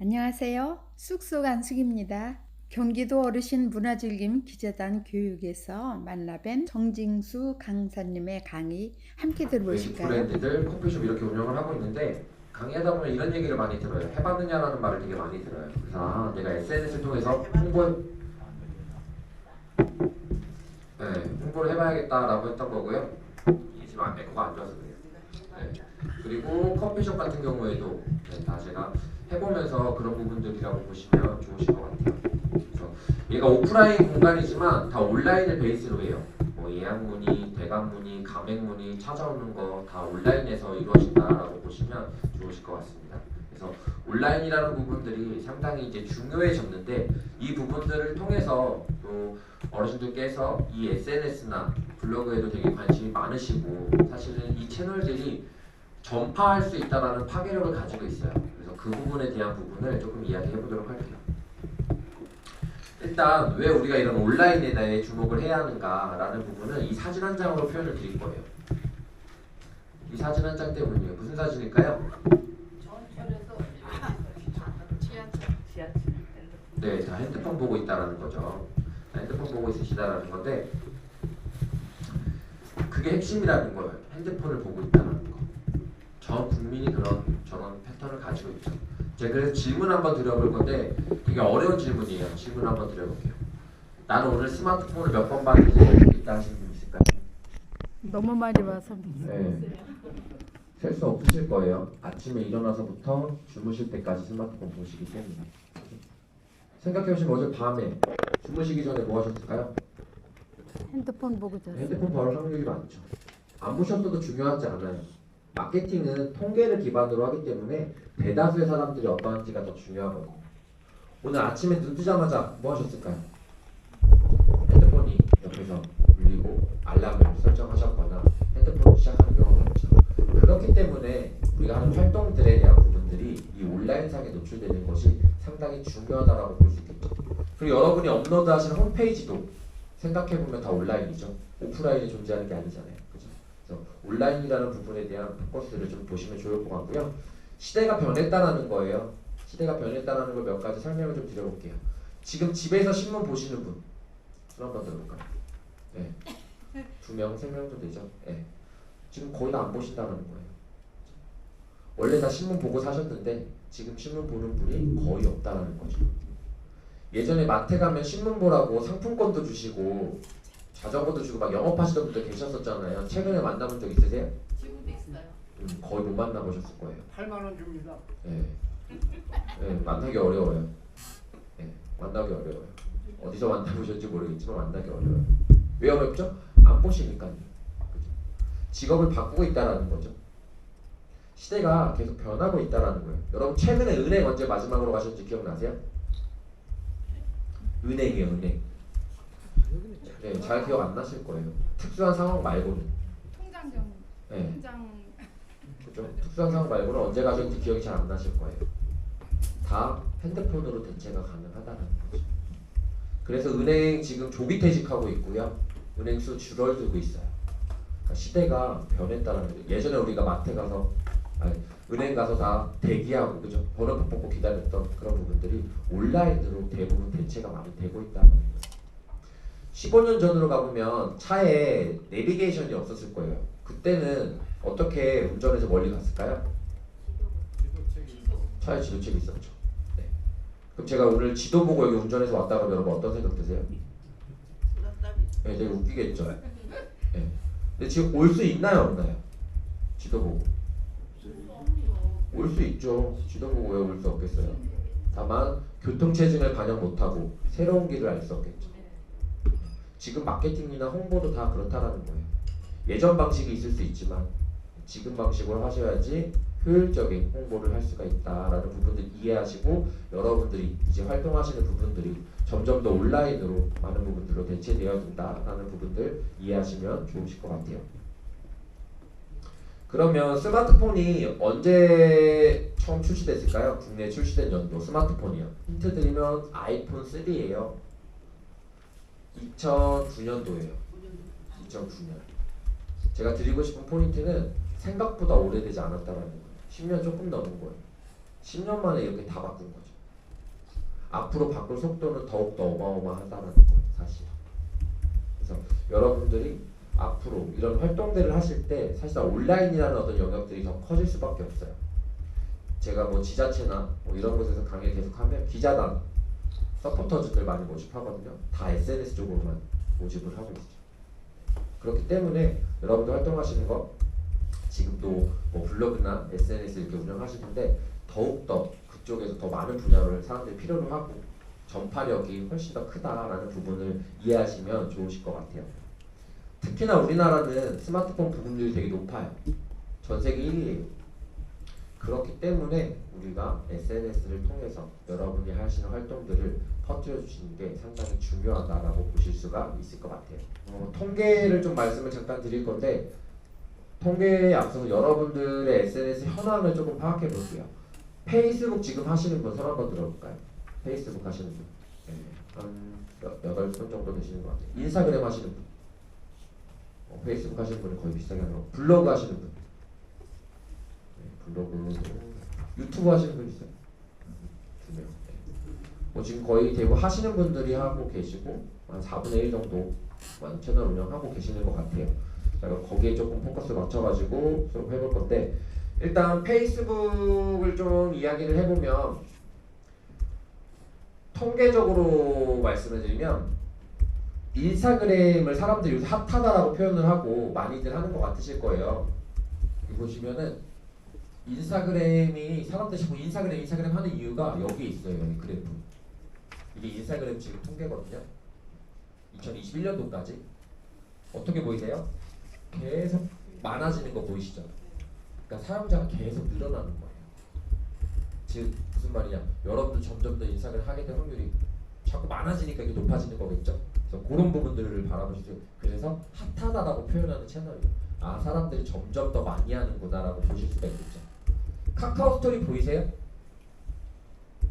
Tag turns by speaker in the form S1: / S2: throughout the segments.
S1: 안녕하세요. 쑥쑥 안숙입니다. 경기도 어르신 문화즐김 기재단 교육에서 만나뵌 정징수 강사님의 강의 함께 들어보실까요?
S2: 브랜드들 커피숍 이렇게 운영을 하고 있는데 강의하다 보면 이런 얘기를 많이 들어요. 해봤느냐라는 말을 되게 많이 들어요. 그래서 내가 SNS를 통해서 홍보를 해봐야겠다라고 했던 거고요. 이게 지금 에코가 안 좋아서 그래요. 네. 그리고 커피숍 같은 경우에도 다 제가 해보면서 그런 부분들이라고 보시면 좋으실 것 같아요. 그래서 얘가 오프라인 공간이지만 다 온라인을 베이스로 해요. 뭐 예약문의, 대관문의, 가맹문의 찾아오는 거 다 온라인에서 이루어진다라고 보시면 좋으실 것 같습니다. 그래서 온라인이라는 부분들이 상당히 이제 중요해졌는데 이 부분들을 통해서 또 어르신들께서 이 SNS나 블로그에도 되게 관심이 많으시고 사실은 이 채널들이 전파할 수 있다는 파괴력을 가지고 있어요. 그래서 그 부분에 대한 부분을 조금 이야기해 보도록 할게요. 일단 왜 우리가 이런 온라인에 대해 주목을 해야 하는가라는 부분은 이 사진 한 장으로 표현을 드릴 거예요. 이 사진 한 장 때문이에요. 무슨 사진일까요? 네, 다 핸드폰 보고 있다라는 거죠. 핸드폰 보고 있으시다라는 건데 그게 핵심이라는 거예요. 핸드폰을 보고 있다는 거. 전 국민이 저런 패턴을 가지고 있죠. 제가 그래서 질문 한번 드려볼 건데 되게 어려운 질문이에요. 질문 한번 드려볼게요. 나는 오늘 스마트폰을 몇 번 봤는지 있다 하시는 분 있을까요?
S1: 너무 많이 봐서
S2: 네. 셀 수 없으실 거예요. 아침에 일어나서부터 주무실 때까지 스마트폰 보시기 때문에. 생각해보시면 어제 밤에 주무시기 전에 뭐 하셨을까요?
S1: 핸드폰 보고 잤어요.
S2: 핸드폰 볼 확률이 많죠. 안 보셨어도 중요하지 않아요. 마케팅은 통계를 기반으로 하기 때문에 대다수의 사람들이 어떠한지가 더 중요하거든요. 오늘 아침에 눈 뜨자마자 뭐 하셨을까요? 핸드폰이 옆에서 울리고 알람을 설정하셨거나 핸드폰을 시작하는 경우가 많죠. 그렇기 때문에 우리가 하는 활동들에 대한 부분들이 이 온라인상에 노출되는 것이 상당히 중요하다고 볼 수 있겠죠. 그리고 여러분이 업로드하신 홈페이지도 생각해보면 다 온라인이죠. 오프라인이 존재하는 게 아니잖아요. 그죠? 그래서 온라인이라는 부분에 대한 포커스를 좀 보시면 좋을 것 같고요. 시대가 변했다는 거예요. 시대가 변했다는 걸 몇 가지 설명을 좀 드려볼게요. 지금 집에서 신문 보시는 분, 손 한번 들어볼까요? 네. 2명, 3명 정도 되죠? 네. 지금 거의 다 안 보신다는 거예요. 원래 다 신문 보고 사셨는데 지금 신문 보는 분이 거의 없다는 거죠. 예전에 마트 가면 신문 보라고 상품권도 주시고 자전거도 주고 막 영업하시던 분들 계셨었잖아요. 최근에 만나본 적 있으세요?
S3: 지금도 있어요.
S2: 거의 못 만나보셨을 거예요.
S4: 8만 원 줍니다.
S2: 네. 네, 만나기 어려워요. 네, 만나기 어려워요. 어디서 만나보셨지 모르겠지만 만나기 어려워요. 왜 어렵죠? 안 보시니까요. 그죠? 직업을 바꾸고 있다라는 거죠. 시대가 계속 변하고 있다라는 거예요. 여러분 최근에 은행 언제 마지막으로 가셨는지 기억나세요? 은행이에요, 은행. 네, 잘 기억 안 나실 거예요. 특수한 상황 말고는.
S3: 통장정.
S2: 네.
S3: 통장.
S2: 그죠? 특수한 상황 말고는 언제 가셨는지 기억이 잘 안 나실 거예요. 다 핸드폰으로 대체가 가능하다는 거죠. 그래서 은행 지금 조기 퇴직하고 있고요. 은행 수 줄어들고 있어요. 그러니까 시대가 변했다는 거죠. 예전에 우리가 마트 가서 은행 가서 다 대기하고 그죠? 번호 못 뽑고 기다렸던 그런 부분들이 온라인으로 대부분 대체가 많이 되고 있다는 거예요. 15년 전으로 가보면 차에 내비게이션이 없었을 거예요. 그때는 어떻게 운전해서 멀리 갔을까요? 차에 지도책이 있었죠. 네. 그럼 제가 오늘 지도 보고 여기 운전해서 왔다 그러면 여러분 어떤 생각 드세요? 네, 되게 웃기겠죠. 네. 근데 지금 올 수 있나요, 없나요? 지도 보고. 올 수 있죠. 지도 보고 왜 올 수 없겠어요? 다만 교통체증을 반영 못하고 새로운 길을 알 수 없겠죠. 지금 마케팅이나 홍보도 다 그렇다라는 거예요. 예전 방식이 있을 수 있지만 지금 방식으로 하셔야지 효율적인 홍보를 할 수가 있다라는 부분들 이해하시고 여러분들이 이제 활동하시는 부분들이 점점 더 온라인으로 많은 부분들로 대체되어야 된다라는 부분들 이해하시면 좋으실 것 같아요. 그러면 스마트폰이 언제 처음 출시됐을까요? 국내에 출시된 연도 스마트폰이요. 힌트 드리면 아이폰 3예요. 2009년도예요. 2009년. 제가 드리고 싶은 포인트는 생각보다 오래되지 않았다라는 거예요. 10년 조금 넘은 거예요. 10년 만에 이렇게 다 바꾼 거죠. 앞으로 바꿀 속도는 더욱더 어마어마하다는 거예요, 사실. 그래서 여러분들이 앞으로 이런 활동들을 하실 때 사실 온라인이라는 어떤 영역들이 더 커질 수밖에 없어요. 제가 뭐 지자체나 뭐 이런 곳에서 강의 계속하면 기자단, 서포터즈들 많이 모집하거든요. 다 SNS 쪽으로만 모집을 하고 있죠. 그렇기 때문에 여러분들 활동하시는 거 지금도 뭐 블로그나 SNS 이렇게 운영하시는데 더욱더 그쪽에서 더 많은 분야를 사람들이 필요로 하고 전파력이 훨씬 더 크다라는 부분을 이해하시면 좋으실 것 같아요. 특히나 우리나라는 스마트폰 부분율이 되게 높아요. 전 세계 1위예요. 그렇기 때문에 우리가 SNS를 통해서 여러분이 하시는 활동들을 퍼뜨려 주시는 게 상당히 중요하다라고 보실 수가 있을 것 같아요. 통계를 좀 말씀을 잠깐 드릴 건데 통계에 앞서서 여러분들의 SNS 현황을 조금 파악해 볼게요. 페이스북 지금 하시는 분 손 한번 들어볼까요? 페이스북 하시는 분. 네, 한 8분 정도 되시는 것 같아요. 인스타그램 하시는 분. 페이스북 하시는 분이 거의 비슷하게 하는 거. 블로그 하시는 분. 네, 블로그. 유튜브 하시는 분 있어요? 2명. 네. 뭐 지금 거의 대부분 하시는 분들이 하고 계시고 한 4분의 1 정도 채널 운영하고 계시는 것 같아요. 자, 그럼 거기에 조금 포커스 맞춰가지고 수업 해볼 건데 일단 페이스북을 좀 이야기를 해보면 통계적으로 말씀을 드리면 인스타그램을 사람들이 요새 핫하다라고 표현을 하고 많이들 하는 것 같으실 거예요. 여기 보시면은 인스타그램이 사람들이 자꾸 인스타그램 하는 이유가 여기 있어요. 여기 그래프. 이게 인스타그램 지금 통계거든요. 2021년도까지 어떻게 보이세요? 계속 많아지는 거 보이시죠? 그러니까 사용자가 계속 늘어나는 거예요. 즉 무슨 말이냐? 여러분들 점점 더 인스타그램 하게 될 확률이 자꾸 많아지니까 이게 높아지는 거겠죠? 그래서 그런 부분들을 바라보시죠. 그래서 핫하다라고 표현하는 채널이에요. 아 사람들이 점점 더 많이 하는구나라고 보실 수가 있겠죠. 카카오 스토리 보이세요?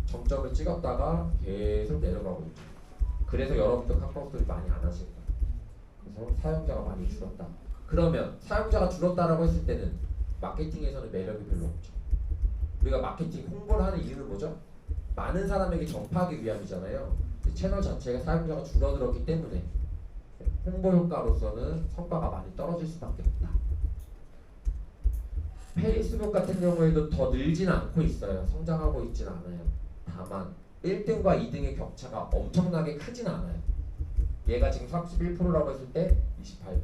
S2: 정점을 찍었다가 계속 내려가고 있죠. 그래서 여러분도 카카오 스토리 많이 안 하실 거예요. 그래서 사용자가 많이 줄었다. 그러면 사용자가 줄었다라고 했을 때는 마케팅에서는 매력이 별로 없죠. 우리가 마케팅 홍보를 하는 이유는 뭐죠? 많은 사람에게 전파하기 위함이잖아요. 채널 자체가 사용자가 줄어들었기 때문에 홍보 효과로서는 성과가 많이 떨어질 수밖에 없다. 페이스북 같은 경우에도 더 늘진 않고 있어요. 성장하고 있진 않아요. 다만 1등과 2등의 격차가 엄청나게 크진 않아요. 얘가 지금 31%라고 했을 때 28%.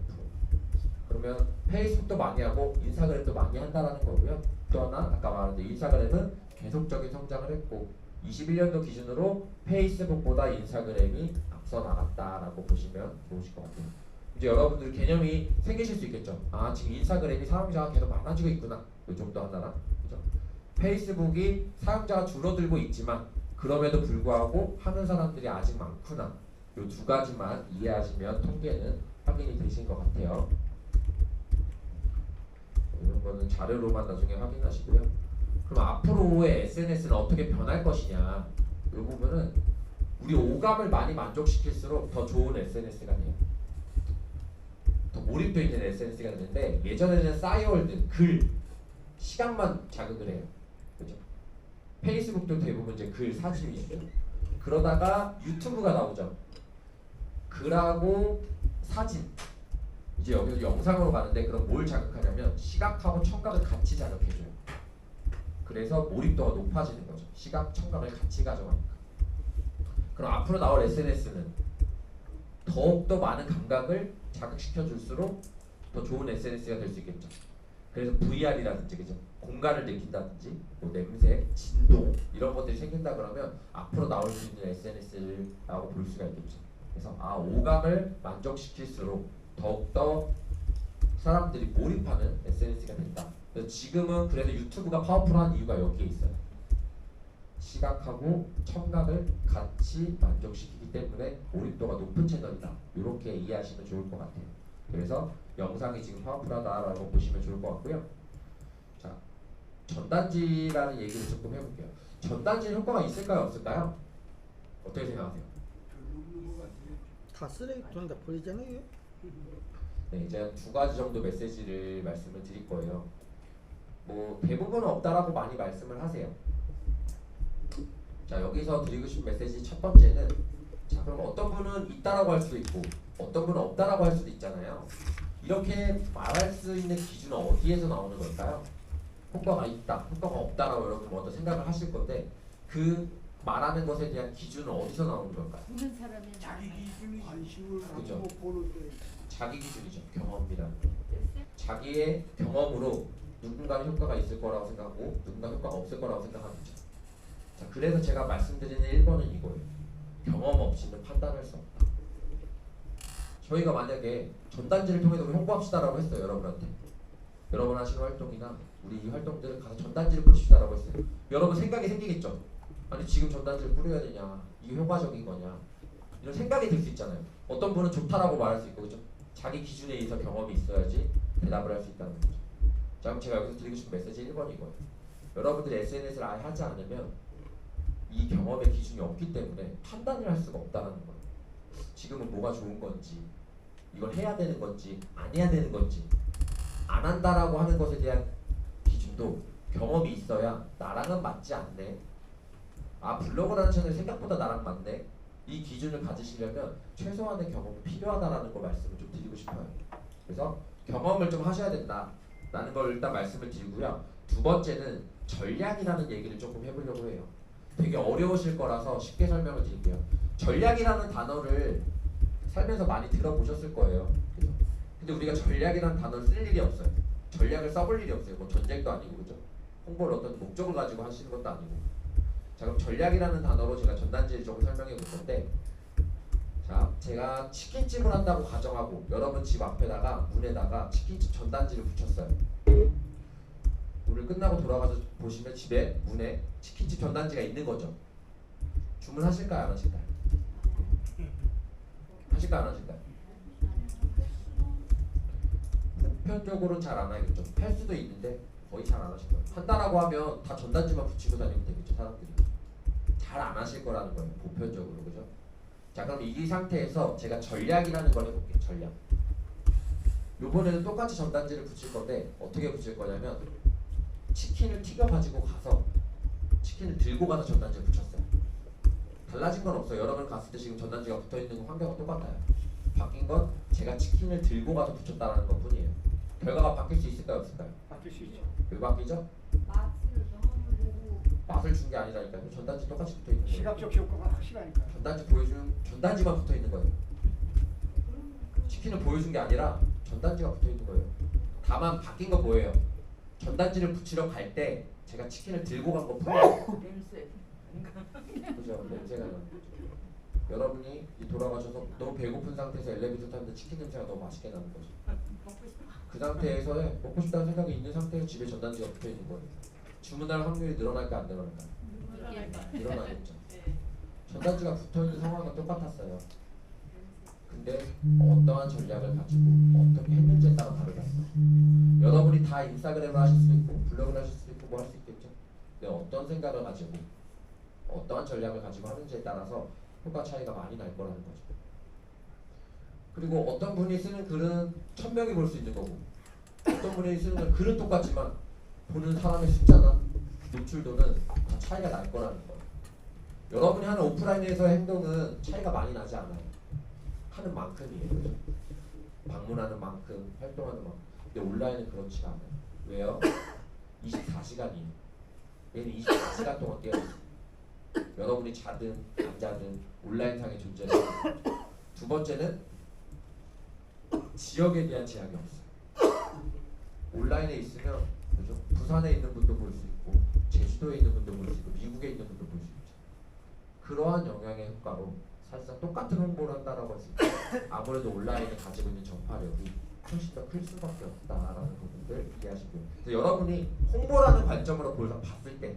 S2: 그러면 페이스북도 많이 하고 인스타그램도 많이 한다는 거고요. 또 하나 아까 말한 인스타그램은 계속적인 성장을 했고 21년도 기준으로 페이스북보다 인스타그램이 앞서 나갔다라고 보시면 좋으실 것 같아요. 이제 여러분들 개념이 생기실 수 있겠죠. 아 지금 인스타그램이 사용자가 계속 많아지고 있구나. 이 정도 하나라. 그죠? 페이스북이 사용자가 줄어들고 있지만 그럼에도 불구하고 하는 사람들이 아직 많구나. 이 두 가지만 이해하시면 통계는 확인이 되신 것 같아요. 이런 거는 자료로만 나중에 확인하시고요. 그럼 앞으로의 SNS는 어떻게 변할 것이냐. 이 부분은 우리 오감을 많이 만족시킬수록 더 좋은 SNS가 돼요. 더 몰입도 있는 SNS가 되는데 예전에는 싸이월드, 글, 시각만 자극을 해요. 그죠? 페이스북도 대부분 이제 글, 사진 위주죠. 그러다가 유튜브가 나오죠. 글하고 사진. 이제 여기서 영상으로 가는데 그럼 뭘 자극하냐면 시각하고 청각을 같이 자극해줘요. 그래서 몰입도가 높아지는 거죠. 시각, 청각을 같이 가져가니까. 그럼 앞으로 나올 SNS는 더욱더 많은 감각을 자극시켜줄수록 더 좋은 SNS가 될 수 있겠죠. 그래서 VR이라든지 그죠? 공간을 느낀다든지 뭐 냄새, 진동 이런 것들이 생긴다 그러면 앞으로 나올 수 있는 SNS라고 볼 수가 있겠죠. 그래서 오감을 만족시킬수록 더욱더 사람들이 몰입하는 SNS가 된다. 그래서 지금은 그래서 유튜브가 파워풀한 이유가 여기에 있어요. 시각하고 청각을 같이 만족시키기 때문에 몰입도가 높은 채널이다. 이렇게 이해하시면 좋을 것 같아요. 그래서 영상이 지금 파워풀하다라고 보시면 좋을 것 같고요. 자, 전단지라는 얘기를 조금 해볼게요. 전단지 효과가 있을까요, 없을까요? 어떻게 생각하세요?
S4: 다 쓰레기통 다 버리잖아요.
S2: 네, 이제 두 가지 정도 메시지를 말씀을 드릴 거예요. 뭐 대부분은 없다라고 많이 말씀을 하세요. 자, 여기서 드리고 싶은 메시지 첫 번째는, 자, 그럼 어떤 분은 있다라고 할 수도 있고 어떤 분은 없다라고 할 수도 있잖아요. 이렇게 말할 수 있는 기준은 어디에서 나오는 걸까요? 효과가 있다, 효과가 없다라고 여러분 먼저 생각을 하실 건데, 그 말하는 것에 대한 기준은 어디서 나오는 걸까요?
S3: 보는 사람이
S4: 자기
S3: 나는
S4: 기준이 관심을
S2: 그죠.
S4: 갖고 보는 게
S2: 자기 기준이죠. 경험이라는 거. 자기의 경험으로 누군가 효과가 있을 거라고 생각하고 누군가 효과가 없을 거라고 생각하는 거죠. 자, 그래서 제가 말씀드리는 1번은 이거예요. 경험 없이는 판단할 수 없다. 저희가 만약에 전단지를 통해서 우리 홍보합시다라고 했어요. 여러분한테. 여러분 하시는 활동이나 우리 이 활동들을 가서 전단지를 뿌립시다라고 했어요. 여러분 생각이 생기겠죠? 아니 지금 전단지를 뿌려야 되냐? 이게 효과적인 거냐? 이런 생각이 들 수 있잖아요. 어떤 분은 좋다라고 말할 수 있고, 그죠? 자기 기준에 의해서 경험이 있어야지 대답을 할 수 있다는 거죠. 자, 그럼 제가 여기서 드리고 싶은 메시지 1번이 이거예요. 여러분들이 SNS를 아예 하지 않으면 이 경험의 기준이 없기 때문에 판단을 할 수가 없다는 거예요. 지금은 뭐가 좋은 건지, 이걸 해야 되는 건지, 안 해야 되는 건지, 안 한다라고 하는 것에 대한 기준도 경험이 있어야 나랑은 맞지 않네. 아, 블로그라는 채널이 생각보다 나랑 맞네. 이 기준을 가지시려면 최소한의 경험이 필요하다라는 거 말씀을 좀 드리고 싶어요. 그래서 경험을 좀 하셔야 된다라는 걸 일단 말씀을 드리고요. 두 번째는 전략이라는 얘기를 조금 해보려고 해요. 되게 어려우실 거라서 쉽게 설명을 드릴게요. 전략이라는 단어를 살면서 많이 들어보셨을 거예요. 그죠? 근데 우리가 전략이라는 단어를 쓸 일이 없어요. 전략을 써볼 일이 없어요. 뭐 전쟁도 아니고, 그죠? 홍보를 어떤 목적을 가지고 하시는 것도 아니고. 자, 그럼 전략이라는 단어로 제가 전단지를 조금 설명해 볼 건데, 자, 제가 치킨집을 한다고 가정하고 여러분 집 앞에다가 문에다가 치킨집 전단지를 붙였어요. 오늘 끝나고 돌아가서 보시면 집에 문에 치킨집 전단지가 있는 거죠. 주문하실까요, 안 하실까요? 하실까요, 안 하실까요? 보편적으로는 잘 안 하겠죠. 할 수도 있는데 거의 잘 안 하실 거예요. 한다라고 하면 다 전단지만 붙이고 다니면 되겠죠, 사람들이. 잘 안 하실 거라는 거예요, 보편적으로. 그죠? 자, 그럼 이 상태에서 제가 전략이라는 걸 해볼게요. 전략. 요번에는 똑같이 전단지를 붙일 건데 어떻게 붙일 거냐면, 치킨을 튀겨 가지고 가서 치킨을 들고 가서 전단지를 붙였어요. 달라진 건 없어요. 여러분 갔을 때 지금 전단지가 붙어 있는 환경은 똑같아요. 바뀐 건 제가 치킨을 들고 가서 붙였다라는 것 뿐이에요. 결과가 바뀔 수 있을까요, 없을까요?
S4: 바뀔 수 있죠.
S2: 왜 바뀌죠?
S3: 맛을 경험을 보고
S2: 맛을 준 게 아니라니까요. 전단지 똑같이 붙어 있는 거예요.
S4: 시각적 효과가 확실하니까.
S2: 전단지 보여준 전단지만 붙어 있는 거예요. 치킨을 보여준 게 아니라 전단지가 붙어 있는 거예요. 다만 바뀐 건 뭐예요? 전단지를 붙이러 갈 때 제가 치킨을 들고 간 것 뿐이에요.
S3: 냄새
S2: 그죠? 냄새가 나는 거죠. 여러분이 돌아가셔서 너무 배고픈 상태에서 엘리베이터 탔는데 치킨 냄새가 너무 맛있게 나는 거죠.
S3: 먹고 싶어.
S2: 그 상태에서 먹고 싶다는 생각이 있는 상태에서 집에 전단지가 붙어 있는 거예요. 주문할 확률이 늘어날까 안 늘어날까? 늘어나겠죠. 전단지가 붙어 있는 상황은 똑같았어요. 근데 어떠한 전략을 가지고 어떻게 했는지에 따라 다르겠어요. 여러분이 다 인스타그램을 하실 수도 있고 블로그를 하실 수도 있고 뭐 할 수 있겠죠. 근데 어떤 생각을 가지고 어떠한 전략을 가지고 하는지에 따라서 효과 차이가 많이 날 거라는 거죠. 그리고 어떤 분이 쓰는 글은 1000명이 볼 수 있는 거고, 어떤 분이 쓰는 글은 똑같지만 보는 사람의 숫자나 노출도는 다 차이가 날 거라는 거예요. 여러분이 하는 오프라인에서의 행동은 차이가 많이 나지 않아요. 하는 만큼이에요. 그죠? 방문하는 만큼, 활동하는 만큼. 근데 온라인은 그렇지가 않아요. 왜요? 24시간이에요. 얘는 24시간 동안 깨어있어요. 여러분이 자든 안 자든 온라인상의 존재는. 두 번째는 지역에 대한 제약이 없어요. 온라인에 있으면, 그죠? 부산에 있는 분도 볼 수 있고 제주도에 있는 분도 볼 수 있고 미국에 있는 분도 볼 수 있죠. 그러한 영향의 효과로 사실상 똑같은 홍보를 한다라고 했을 때 아무래도 온라인이 가지고 있는 전파력이 훨씬 더 클 수밖에 없다라는 부분들 이해하시고요. 그래서 여러분이 홍보라는 관점으로 봤을 때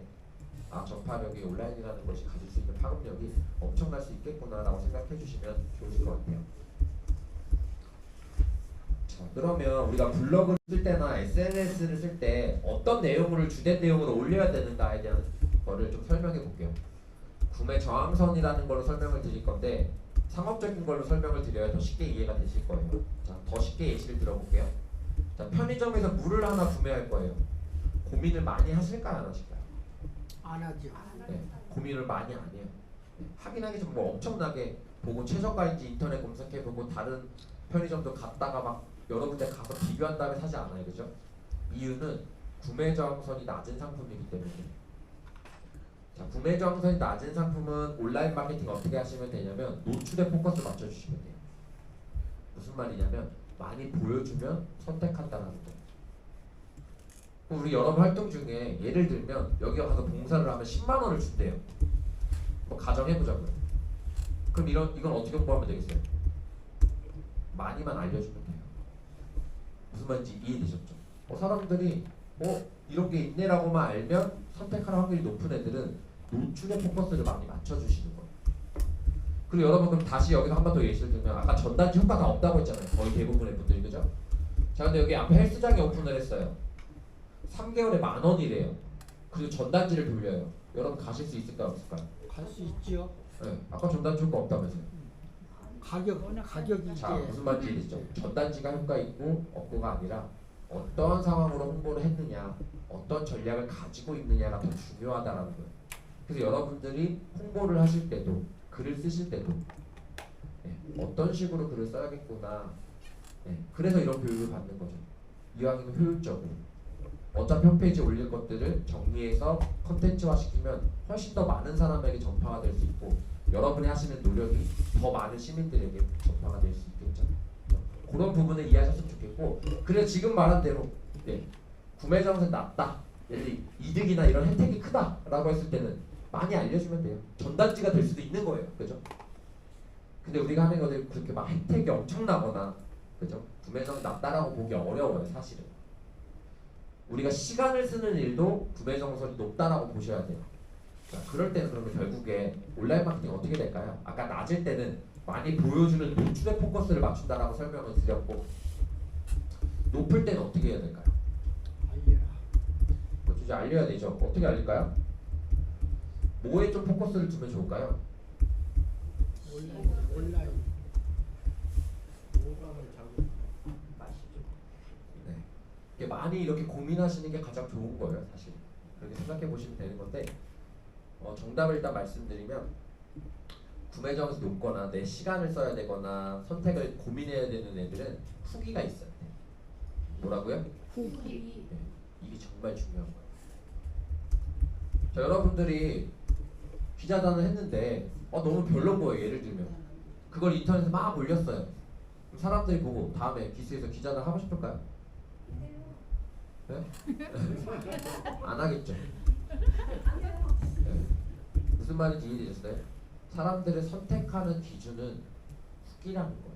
S2: 전파력이 온라인이라는 것이 가질 수 있는 파급력이 엄청날 수 있겠구나라고 생각해 주시면 좋으실 것 같아요. 자, 그러면 우리가 블로그를 쓸 때나 SNS를 쓸 때 어떤 내용을 주된 내용으로 올려야 되는가에 대한 거를 좀 설명해 볼게요. 구매 저항선이라는 걸로 설명을 드릴 건데 상업적인 걸로 설명을 드려야 더 쉽게 이해가 되실 거예요. 자, 더 쉽게 예시를 들어볼게요. 자, 편의점에서 물을 하나 구매할 거예요. 고민을 많이 하실까요, 안 하실까요?
S4: 안 하죠.
S2: 네. 고민을 많이 안 해요. 하긴 하겠지만 뭐 엄청나게 보고 최저가인지 인터넷 검색해보고 다른 편의점도 갔다가 막 여러 군데 가서 비교한 다음에 사지 않아요, 그죠? 이유는 구매 저항선이 낮은 상품이기 때문에. 자, 구매 저항선이 낮은 상품은 온라인 마케팅 어떻게 하시면 되냐면 노출에 포커스 맞춰주시면 돼요. 무슨 말이냐면 많이 보여주면 선택한다는 거예요. 그럼 우리 여러분 활동 중에 예를 들면 여기 가서 봉사를 하면 10만 원을 준대요. 뭐 가정해보자고요. 그럼 이건 어떻게 공부하면 되겠어요? 많이만 알려주면 돼요. 무슨 말인지 이해되셨죠? 사람들이 이런 게 있네라고만 알면 선택할 확률이 높은 애들은 노출에 포커스를 많이 맞춰주시는 거예요. 그리고 여러분 그럼 다시 여기서 한 번 더 예시를 들면 아까 전단지 효과가 없다고 했잖아요. 거의 대부분의 분들이, 그죠? 자, 근데 여기 앞에 헬스장에 오픈을 했어요. 3개월에 10,000원이래요. 그리고 전단지를 돌려요. 여러분 가실 수 있을까요, 없을까요?
S4: 갈 수 있지요.
S2: 네, 아까 전단지 효과 없다면서요.
S4: 가격이
S2: 자,
S4: 이제
S2: 무슨 말인지 이해되죠? 전단지가 효과 있고 없고가 아니라 어떤 상황으로 홍보를 했느냐, 어떤 전략을 가지고 있느냐가 더 중요하다라는 거예요. 그래서 여러분들이 홍보를 하실 때도 글을 쓰실 때도 어떤 식으로 글을 써야겠구나. 그래서 이런 교육을 받는 거죠. 이왕이면 효율적으로. 어차피 홈페이지에 올릴 것들을 정리해서 컨텐츠화 시키면 훨씬 더 많은 사람에게 전파가 될 수 있고 여러분이 하시는 노력이 더 많은 시민들에게 전파가 될 수 있겠죠. 그런 부분을 이해하셨으면 좋겠고, 그래서 지금 말한 대로 구매 정세 낮다, 예를 들어 이득이나 이런 혜택이 크다라고 했을 때는 많이 알려주면 돼요. 전단지가 될 수도 있는 거예요, 그죠? 근데 우리가 하는 것들 그렇게 막 혜택이 엄청나거나, 그죠? 구매 정세 낮다라고 보기 어려워요, 사실은. 우리가 시간을 쓰는 일도 구매 정선이 높다라고 보셔야 돼요. 자, 그럴 때는 그러면 결국에 온라인 마케팅 어떻게 될까요? 아까 낮을 때는 많이 보여주는 노출에 포커스를 맞춘다라고 설명을 드렸고, 높을 때는 어떻게 해야 될까요?
S4: 알려라.
S2: 이제 알려야 되죠. 어떻게 알릴까요? 뭐에 좀 포커스를 주면 좋을까요?
S4: 온라인.
S2: 네. 이게 많이 이렇게 고민하시는 게 가장 좋은 거예요, 사실. 그렇게 생각해 보시면 되는 건데, 정답을 일단 말씀드리면 구매 정에서 높거나 내 시간을 써야 되거나 선택을 고민해야 되는 애들은 후기가 있어요. 뭐라고요?
S3: 후기.
S2: 네, 이게 정말 중요한 거예요. 자, 여러분들이 기자단을 했는데 너무 별론 거예요. 예를 들면 그걸 인터넷에 막 올렸어요. 그럼 사람들이 보고 다음에 기수에서 기자단 하고 싶을까요? 네? 안 하겠죠. 네. 무슨 말인지 이해되셨어요? 사람들을 선택하는 기준은 후기라는 거예요.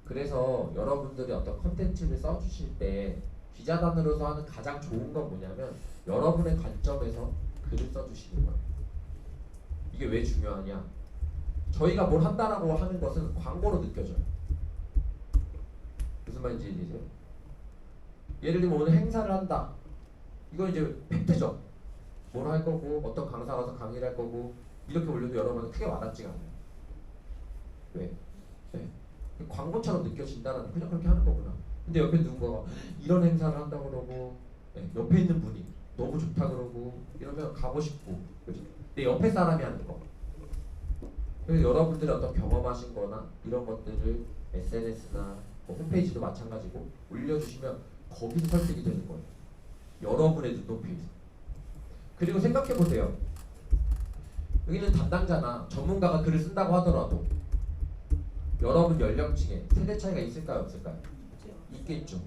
S2: 그래서 여러분들이 어떤 컨텐츠를 써주실 때 기자단으로서 하는 가장 좋은 건 뭐냐면 여러분의 관점에서 글을 써주시는 거예요. 이게 왜 중요하냐? 저희가 뭘 한다라고 하는 것은 광고로 느껴져요. 무슨 말인지 이해되세요? 예를 들면 오늘 행사를 한다. 이건 이제 팩트죠. 뭘 할 거고 어떤 강사 가서 강의를 할 거고 이렇게 올려도 여러분은 크게 와닿지가 않아요. 왜? 네. 광고처럼 느껴진다는, 그냥 그렇게 하는 거구나. 근데 옆에 누군가가 이런 행사를 한다고 그러고 옆에 있는 분이 너무 좋다 그러고 이러면 가고 싶고, 그죠? 내 옆에 사람이 하는 거. 그래서 여러분들이 어떤 경험하신 거나 이런 것들을 SNS나 홈페이지도 마찬가지고 올려주시면 거기서 설득이 되는 거예요. 여러분의 눈높이에서. 그리고 생각해 보세요. 여기는 담당자나 전문가가 글을 쓴다고 하더라도 여러분 연령층에 세대 차이가 있을까요, 없을까요? 있겠죠.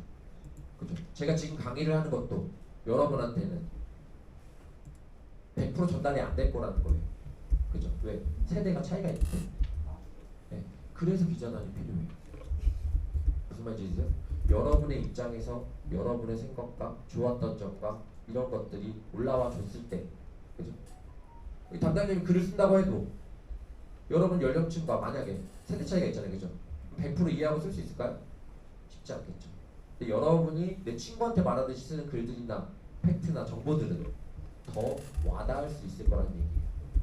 S2: 그죠? 제가 지금 강의를 하는 것도 여러분한테는 100% 전달이 안 될 거라는 거예요. 그죠? 왜? 세대가 차이가 있기 때문에. 네. 그래서 기자단이 필요해요. 무슨 말인지 아세요? 여러분의 입장에서 여러분의 생각과 좋았던 점과 이런 것들이 올라와 줬을 때, 그죠? 담당자님이 글을 쓴다고 해도 여러분 연령층과 만약에 세대 차이가 있잖아요, 그죠? 100% 이해하고 쓸 수 있을까요? 쉽지 않겠죠. 근데 여러분이 내 친구한테 말하듯이 쓰는 글들이나 팩트나 정보들은 더 와닿을 수 있을 거라는 얘기예요.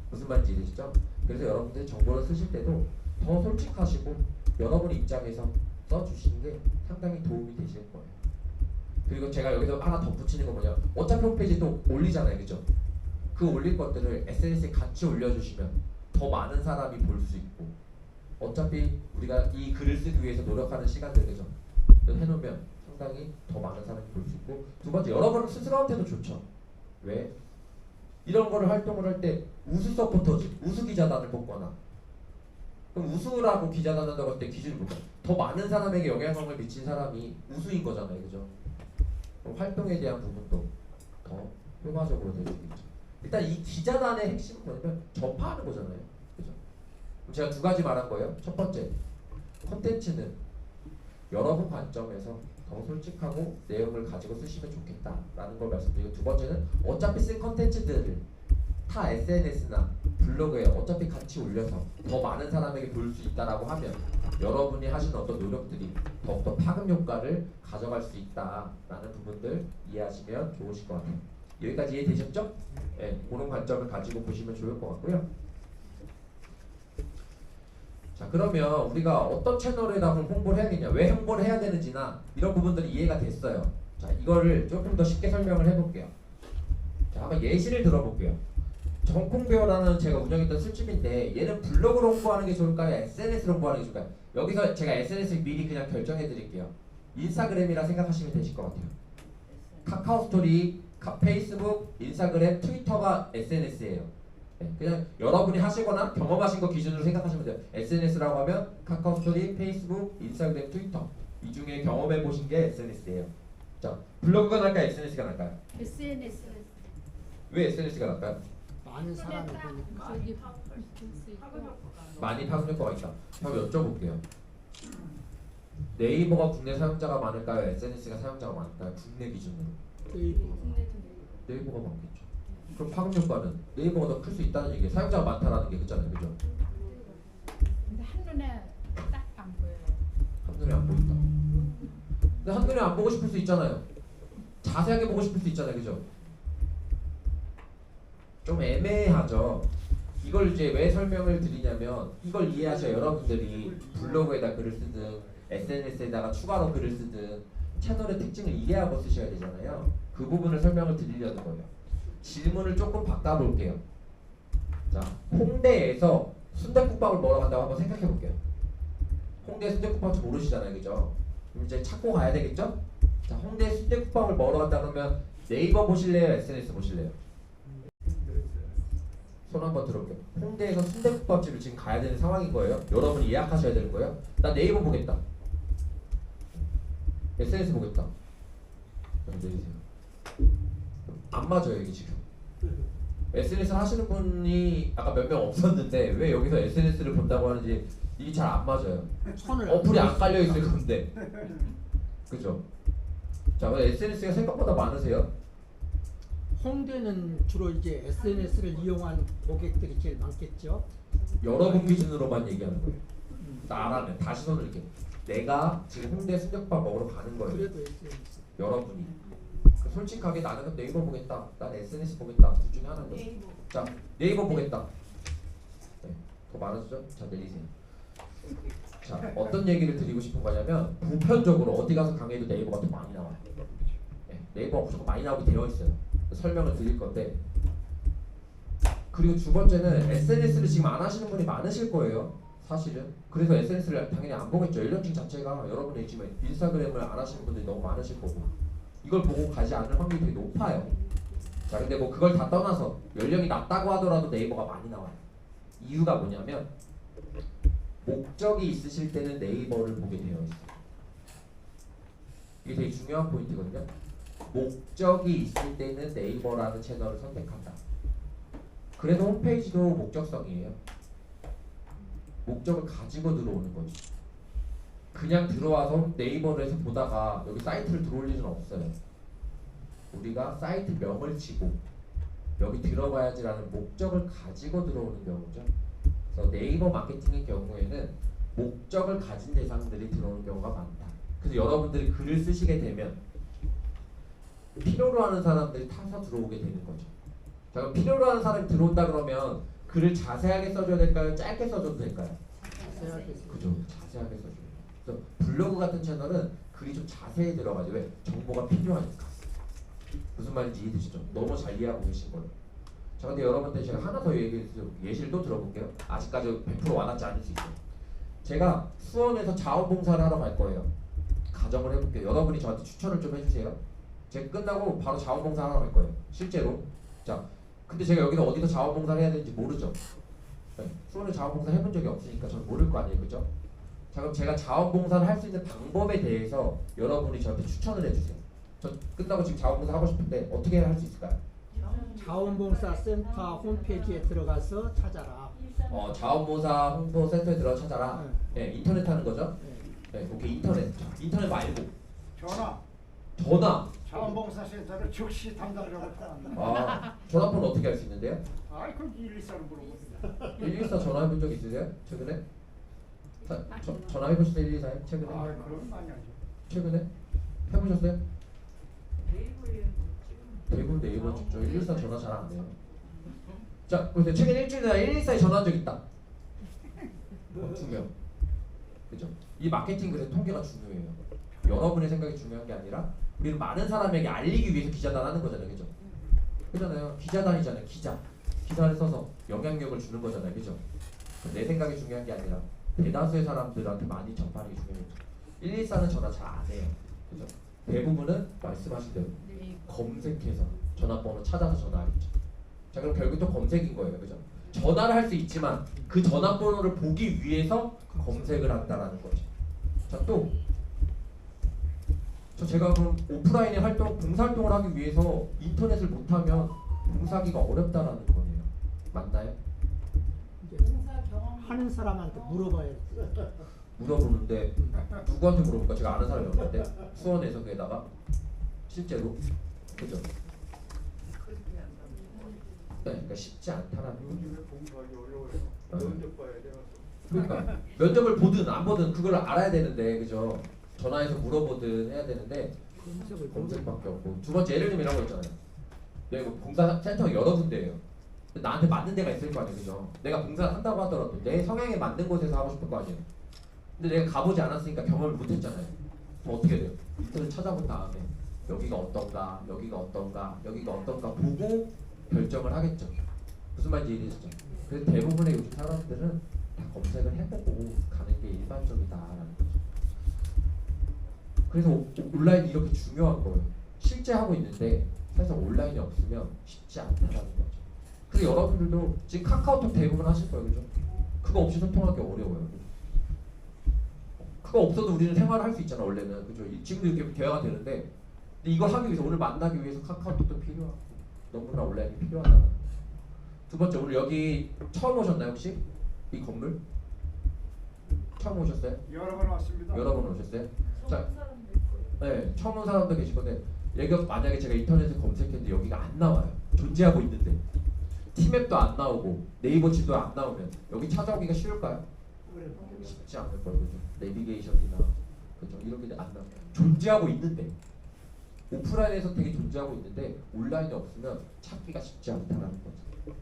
S2: 무슨 말인지 이해되시죠? 그래서 여러분들 정보를 쓰실 때도 더 솔직하시고 여러분 입장에서 써주시는 게 상당히 도움이 되실 거예요. 그리고 제가 여기서 하나 덧붙이는 건 뭐냐, 어차피 홈페이지에 또 올리잖아요, 그죠? 그 올릴 것들을 SNS에 같이 올려주시면 더 많은 사람이 볼 수 있고 어차피 우리가 이 글을 쓰기 위해서 노력하는 시간들 그죠? 해놓으면 상당히 더 많은 사람이 볼 수 있고 두 번째 여러분 스스로한테도 좋죠. 왜? 이런 거를 활동을 할 때 우수 서포터즈, 우수 기자단을 뽑거나 그럼 우수라고 기자단한다고 할 때 기준이 뭘까요? 더 많은 사람에게 영향력을 미친 사람이 우수인 거잖아요. 그죠? 그럼 활동에 대한 부분도 더 효과적으로 될 수 있죠. 일단 이 기자단의 핵심은 뭐냐면 전파하는 거잖아요. 그죠? 그럼 제가 두 가지 말한 거예요. 첫 번째, 콘텐츠는 여러분 관점에서 더 솔직하고 내용을 가지고 쓰시면 좋겠다라는 걸 말씀드리고 두 번째는 어차피 쓴 콘텐츠들을 타 SNS나 블로그에 어차피 같이 올려서 더 많은 사람에게 볼 수 있다라고 하면 여러분이 하시는 어떤 노력들이 더욱더 파급 효과를 가져갈 수 있다라는 부분들 이해하시면 좋으실 것 같아요. 여기까지 이해되셨죠? 네, 그런 관점을 가지고 보시면 좋을 것 같고요. 자, 그러면 우리가 어떤 채널에다 홍보를 해야겠냐, 왜 홍보를 해야 되는지나 이런 부분들이 이해가 됐어요. 자, 이거를 조금 더 쉽게 설명을 해볼게요. 자, 한번 예시를 들어볼게요. 정콩베어라는 제가 운영했던 술집인데 얘는 블로그로 홍보하는 게 좋을까요? SNS로 홍보하는 게 좋을까요? 여기서 제가 SNS를 미리 그냥 결정해 드릴게요. 인스타그램이라 생각하시면 되실 것 같아요. 카카오 스토리, 페이스북, 인스타그램, 트위터가 SNS예요. 그냥 여러분이 하시거나 경험하신 거 기준으로 생각하시면 돼요. SNS라고 하면 카카오 스토리, 페이스북, 인스타그램, 트위터 이 중에 경험해 보신 게 SNS예요. 자, 블로그가 나을까요? SNS가 나을까요?
S1: SNS.
S2: 왜 SNS가 나을까요?
S4: 많은 사람이 보니까
S1: 저기 볼수 있고.
S2: 많이 파급 효과가 있다. 한번 여쭤볼게요. 네이버가 국내 사용자가 많을까요? SNS가 사용자가 많을까요? 국내 기준으로. 네이버가 많겠죠. 그럼 파급 효과는 네이버가 더 클 수 있다는 얘기예요. 사용자가 많다라는 게 그잖아요, 그죠?
S1: 근데 한눈에 딱 안 보여요.
S2: 한눈에 안 보인다. 근데 한눈에 안 보고 싶을 수 있잖아요. 자세하게 보고 싶을 수 있잖아요, 그죠? 좀 애매하죠. 이걸 이제 왜 설명을 드리냐면 이걸 이해하셔야 여러분들이 블로그에다 글을 쓰든 SNS에다가 추가로 글을 쓰든 채널의 특징을 이해하고 쓰셔야 되잖아요. 그 부분을 설명을 드리려는 거예요. 질문을 조금 바꿔볼게요. 자, 홍대에서 순댓국밥을 먹으러 간다고 한번 생각해 볼게요. 홍대 순댓국밥 모르시잖아요, 그죠? 그럼 이제 찾고 가야 되겠죠? 자, 홍대 순댓국밥을 먹으러 간다 그러면 네이버 보실래요? SNS 보실래요? 손 한번 들어볼게요. 홍대에서 순댓국밥집을 지금 가야 되는 상황인 거예요. 여러분이 예약하셔야 되는 거예요. 나 네이버 보겠다. SNS 보겠다. 내리세요. 안 맞아요, 이게 지금. SNS 하시는 분이 아까 몇 명 없었는데 왜 여기서 SNS를 본다고 하는지 이게 잘 안 맞아요.
S4: 손을
S2: 어플이 안 깔려 있을 건데, 그죠? 자, SNS가 생각보다 많으세요?
S4: 홍대는 주로 이제 SNS를 이용한 고객들이 제일 많겠죠.
S2: 여러분 기준으로만 얘기하는 거예요. 나라면 다시 손을 이렇게 내가 지금 홍대 순댓국밥 먹으러 가는 거예요.
S4: 그래도 SNS.
S2: 여러분이 솔직하게 나는 네이버 보겠다, 난 SNS 보겠다, 둘 중에 하나인 거예요. 자, 네이버 보겠다. 네, 더 많아지죠? 자, 내리세요. 자, 어떤 얘기를 드리고 싶은 거냐면 보편적으로 어디 가서 강의해도 네이버가 더 많이 나와요. 네, 네이버가 무조건 많이 나오게 되어 있어요. 설명을 드릴 건데, 그리고 두 번째는 SNS를 지금 안 하시는 분이 많으실 거예요. 사실은. 그래서 SNS를 당연히 안 보겠죠. 연령층 자체가 여러분이 지금 인스타그램을 안 하시는 분들이 너무 많으실 거고 이걸 보고 가지 않을 확률이 되게 높아요. 자, 근데 뭐 그걸 다 떠나서 연령이 낮다고 하더라도 네이버가 많이 나와요. 이유가 뭐냐면 목적이 있으실 때는 네이버를 보게 되어 있어요. 이게 되게 중요한 포인트거든요. 목적이 있을 때는 네이버라는 채널을 선택한다. 그래서 홈페이지도 목적성이에요. 목적을 가지고 들어오는 거지. 그냥 들어와서 네이버를 해서 보다가 여기 사이트를 들어올 일은 없어요. 우리가 사이트 명을 치고 여기 들어가야지라는 목적을 가지고 들어오는 경우죠. 그래서 네이버 마케팅의 경우에는 목적을 가진 대상들이 들어오는 경우가 많다. 그래서 여러분들이 글을 쓰시게 되면 필요로 하는 사람들이 타서 들어오게 되는 거죠. 자, 그럼 필요로 하는 사람이 들어온다 그러면 글을 자세하게 써줘야 될까요? 짧게 써줘도 될까요? 그죠? 자세하게 써줘요. 그래서 블로그 같은 채널은 글이 좀 자세히 들어가죠. 왜? 정보가 필요하니까. 무슨 말인지 이해되시죠? 너무 잘 이해하고 계신 거예요. 자, 근데 여러분들 제가 하나 더 얘기해서 예시를 또 들어볼게요. 아직까지 100% 와닿지 않을 수 있어요. 제가 수원에서 자원봉사를 하러 갈 거예요. 가정을 해볼게요. 여러분이 저한테 추천을 좀 해주세요. 제가 끝나고 바로 자원봉사 하러 갈 거예요. 실제로. 자, 근데 제가 여기서 어디서 자원봉사를 해야 되는지 모르죠. 네, 수원에 자원봉사 해본 적이 없으니까 저는 모를 거 아니에요, 그죠? 자, 그럼 제가 자원봉사를 할 수 있는 방법에 대해서 여러분이 저한테 추천을 해주세요. 저 끝나고 지금 자원봉사 하고 싶은데 어떻게 할 수 있을까요?
S4: 자원봉사센터 홈페이지에 들어가서 찾아라.
S2: 자원봉사 홍보센터에 들어 찾아라.
S4: 네.
S2: 네, 인터넷 하는 거죠?
S4: 네.
S2: 네, 오케이 인터넷. 자, 인터넷 말고
S5: 전화
S2: 전화.
S5: 자원봉사센터를 즉시 담당자로 통합니다.
S2: 전화번호 어떻게 할 수 있는데요?
S5: 아이 그 114로 물어봅니다.
S2: 114 전화해 본 적 있으세요? 최근에? 전화해 보실 때 114요? 최근에?
S5: 아 그럼 많이 하죠.
S2: 최근에? 해보셨어요? 대부분 네이버 찍죠. 114 전화 잘 안 돼요. 자, 그래서 최근 일주일 내에 114에 전화한 적 있다. 2명. 그죠? 이 마케팅 그래서 통계가 중요해요. 여러분의 생각이 중요한 게 아니라 우리는 많은 사람에게 알리기 위해서 기자단 하는 거잖아요. 그죠? 그잖아요. 기자단이잖아요. 기사를 써서 영향력을 주는 거잖아요. 그죠? 내 생각이 중요한 게 아니라 대다수의 사람들한테 많이 전파하는 게 중요해요. 114는 전화 잘 안 해요. 그죠? 대부분은 말씀하신 대로
S1: 네.
S2: 검색해서 전화번호 찾아서 전화하겠죠. 자, 그럼 결국 또 검색인 거예요. 그죠? 전화를 할 수 있지만 그 전화번호를 보기 위해서 검색을 한다라는 거죠. 자, 또 제가 그럼 오프라인의 활동, 봉사활동을 하기 위해서 인터넷을 못하면 봉사하기가 어렵다라는 거네요. 맞나요?
S4: 이제 하는 사람한테 물어봐야 돼.
S2: 물어보는데 누구한테 물어볼까? 제가 아는 사람이 없는데 수원에서 그게다가 실제로 그죠? 네, 그러니까 쉽지 않다라는 거죠.
S5: 요즘에 봉사하기 어려워요. 면접 봐야 돼요.
S2: 그러니까 면접을 보든 안 보든 그걸 알아야 되는데 그죠? 전화해서 물어보든 해야 되는데 검색밖에 없고. 두 번째 예를 들면 이런 거 있잖아요. 내가 봉사센터가 여러 군데예요. 근데 나한테 맞는 데가 있을 거 아니에요, 그죠? 내가 봉사를 한다고 하더라도 내 성향에 맞는 곳에서 하고 싶을 거 아니에요. 근데 내가 가보지 않았으니까 경험을 못했잖아요. 그럼 어떻게 돼요? 인터넷 찾아본 다음에 여기가 어떤가, 여기가 어떤가, 여기가 어떤가 보고 결정을 하겠죠. 무슨 말인지 이해되시죠? 그래서 대부분의 요즘 사람들은 다 검색을 해보고 가는 게 일반적이다라는 거죠. 그래서 온라인이 이렇게 중요한 거예요. 실제 하고 있는데 사실 온라인이 없으면 쉽지 않다라는 거죠. 그래서 여러분들도 지금 카카오톡 대부분 하실 거예요, 그죠? 그거 없이 소통하기 어려워요. 그거 없어도 우리는 생활을 할 수 있잖아, 원래는. 그죠? 지금도 이렇게 대화가 되는데 근데 이걸 하기 위해서 오늘 만나기 위해서 카카오톡도 필요하고 너무나 온라인이 필요하다. 두 번째, 오늘 여기 처음 오셨나요, 혹시? 이 건물? 처음 오셨어요?
S5: 여러 번 왔습니다.
S2: 여러 번 오셨어요? 자, 네, 처음 온 사람도 계실 건데 여기가 만약에 제가 인터넷에 검색했는데 여기가 안 나와요. 존재하고 있는데 티맵도 안 나오고 네이버 지도 안 나오면 여기 찾아오기가 쉬울까요? 쉽지 않을 거예요. 그죠? 내비게이션이나 그죠? 이런 게 안 나와요. 존재하고 있는데 오프라인에서 되게 존재하고 있는데 온라인이 없으면 찾기가 쉽지 않다는 거죠.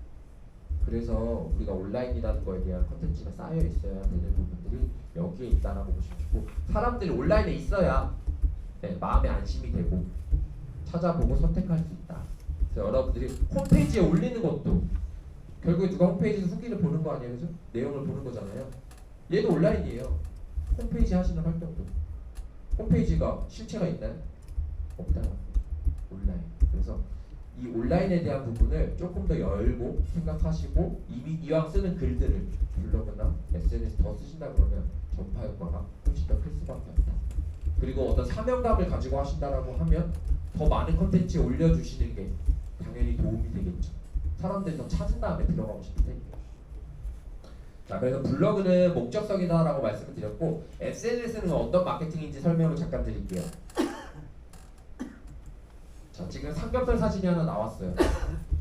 S2: 그래서 우리가 온라인이라는 거에 대한 컨텐츠가 쌓여 있어야 되는 부분들이 여기에 있다라고 보시면 좋고, 사람들이 온라인에 있어야 마음에 안심이 되고 찾아보고 선택할 수 있다. 그래서 여러분들이 홈페이지에 올리는 것도 결국에 누가 홈페이지에서 후기를 보는 거 아니에요, 그죠? 내용을 보는 거잖아요. 얘도 온라인이에요. 홈페이지 하시는 활동도 홈페이지가 실체가 있나요? 없다. 온라인. 그래서 이 온라인에 대한 부분을 조금 더 열고 생각하시고 이미 이왕 쓰는 글들을 블로그나 SNS 더 쓰신다 그러면 전파 효과가 훨씬 더 클 수밖에 없다. 그리고 어떤 사명감을 가지고 하신다라고 하면 더 많은 컨텐츠에 올려주시는 게 당연히 도움이 되겠죠. 사람들이 더 찾은 다음에 들어가고 싶을 테니까. 자, 그래서 블로그는 목적성이다라고 말씀을 드렸고, SNS는 어떤 마케팅인지 설명을 잠깐 드릴게요. 자, 지금 삼겹살 사진이 하나 나왔어요.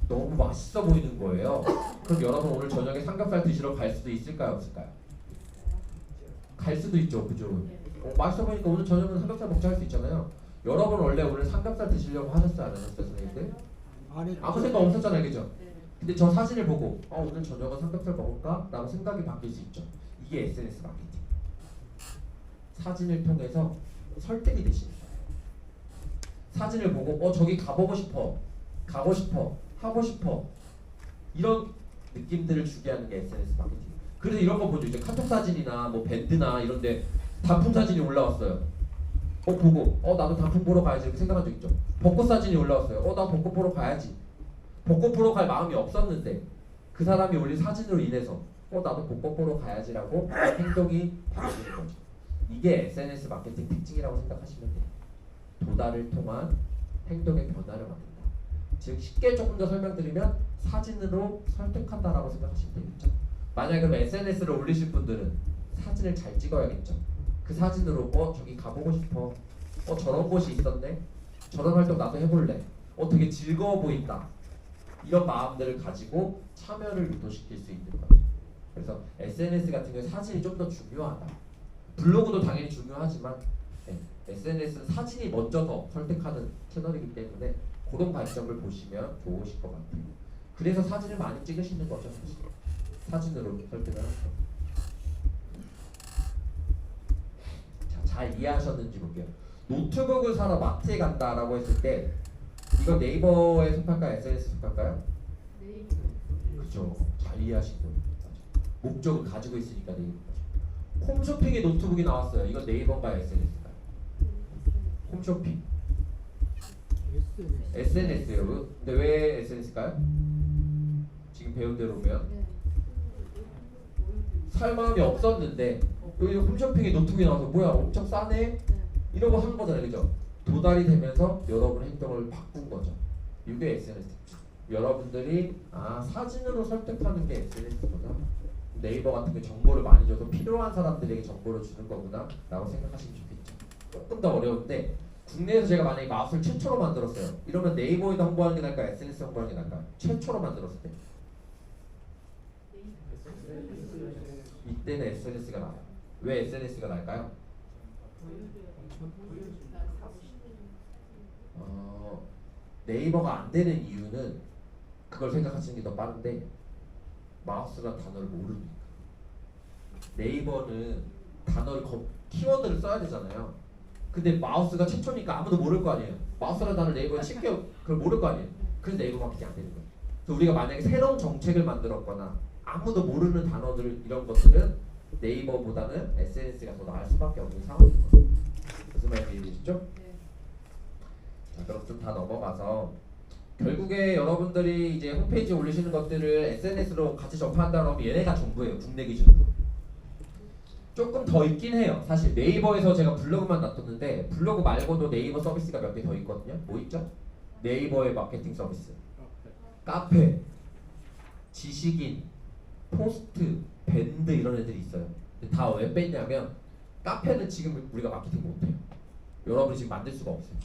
S2: 너무 맛있어 보이는 거예요. 그럼 여러분 오늘 저녁에 삼겹살 드시러 갈 수도 있을까요, 없을까요? 갈 수도 있죠, 그죠? 맛있어 보이니까 오늘 저녁은 삼겹살 먹자 할 수 있잖아요. 여러분 원래 오늘 삼겹살 드시려고 하셨어요, 안 하셨어요, 선생님들? 아무 생각 없었잖아요, 그죠? 근데 저 사진을 보고 오늘 저녁은 삼겹살 먹을까? 라고 생각이 바뀔 수 있죠. 이게 SNS 마케팅. 사진을 통해서 설득이 되시는 거예요. 사진을 보고 저기 가보고 싶어, 가고 싶어, 하고 싶어 이런 느낌들을 주게 하는 게 SNS 마케팅. 그래서 이런 거 보죠. 이제 카톡 사진이나 뭐 밴드나 이런데 단품 사진이 올라왔어요. 보고 나도 단품 보러 가야지 이렇게 생각한 적 있죠. 벚꽃 사진이 올라왔어요. 나 벚꽃 보러 가야지. 벚꽃 보러 갈 마음이 없었는데 그 사람이 올린 사진으로 인해서 나도 벚꽃 보러 가야지라고 행동이 바뀌는 거죠. 이게 SNS 마케팅 특징이라고 생각하시면 돼요. 도달을 통한 행동의 변화를 만든다. 즉 쉽게 조금 더 설명드리면 사진으로 설득한다라고 생각하시면 되겠죠. 만약에 그럼 SNS를 올리실 분들은 사진을 잘 찍어야겠죠. 그 사진으로 저기 가보고 싶어. 저런 곳이 있었네. 저런 활동 나도 해볼래. 되게 즐거워 보인다. 이런 마음들을 가지고 참여를 유도시킬 수 있는 거죠. 그래서 SNS 같은 경우에 사진이 좀 더 중요하다. 블로그도 당연히 중요하지만 SNS는 사진이 먼저 더 설득하는 채널이기 때문에 그런 관점을 보시면 좋으실 것 같아요. 그래서 사진을 많이 찍으시는 거죠. 사실. 사진으로 설득을 하는 거. 잘 이해하셨는지 볼게요. 노트북을 사러 마트에 간다라고 했을 때 이거 네이버에 속할까요? SNS에 속할까요? 그죠. 잘 이해하신 분. 목적을 가지고 있으니까 네이버죠. 홈쇼핑에 노트북이 나왔어요. 이거 네이버인가요? SNS인가요? 홈쇼핑. SNS예요. 근데 왜 SNS일까요? 지금 배운 대로 보면 살 마음이 없었는데 여기 홈쇼핑에 노트북이 나와서 뭐야 엄청 싸네? 이러고 한 거잖아요. 그죠? 도달이 되면서 여러분의 행동을 바꾼 거죠. 이게 SNS. 여러분들이 사진으로 설득하는 게 SNS구나. 네이버 같은 게 정보를 많이 줘서 필요한 사람들에게 정보를 주는 거구나 라고 생각하시면 좋겠죠. 조금 더 어려운데 국내에서 제가 만약에 마우스를 최초로 만들었어요. 이러면 네이버에다 홍보하는 게 나을까요? SNS 홍보하는 게 나을까요? 최초로 만들었을 때. 이때는 SNS가 나아요. 왜 SNS가 나을까요? 네이버가 안 되는 이유는 그걸 생각하시는 게 더 빠른데 마우스라는 단어를 모르니까. 네이버는 단어를 키워드를 써야 되잖아요. 근데 마우스가 최초니까 아무도 모를 거 아니에요. 마우스라는 단어를 네이버에 쉽게 그걸 모를 거 아니에요. 그래서 네이버 마케팅이 안 되는 거예요. 그래서 우리가 만약에 새로운 정책을 만들었거나 아무도 모르는 단어들 이런 것들은 네이버보다는 SNS가 더 나을 수밖에 없는 상황인 거예요. 무슨 말인지 이해되시죠? 자, 그럼 좀 다 넘어가서 결국에 여러분들이 이제 홈페이지에 올리시는 것들을 SNS로 같이 접한다 그러면 얘네가 전부예요. 국내 기준으로. 조금 더 있긴 해요. 사실 네이버에서 제가 블로그만 놔뒀는데 블로그 말고도 네이버 서비스가 몇 개 더 있거든요. 뭐 있죠? 네이버의 마케팅 서비스, 카페, 지식인, 포스트, 밴드 이런 애들이 있어요. 근데 다 왜 뺐냐면 카페는 지금 우리가 마케팅 못해요. 여러분이 지금 만들 수가 없어요.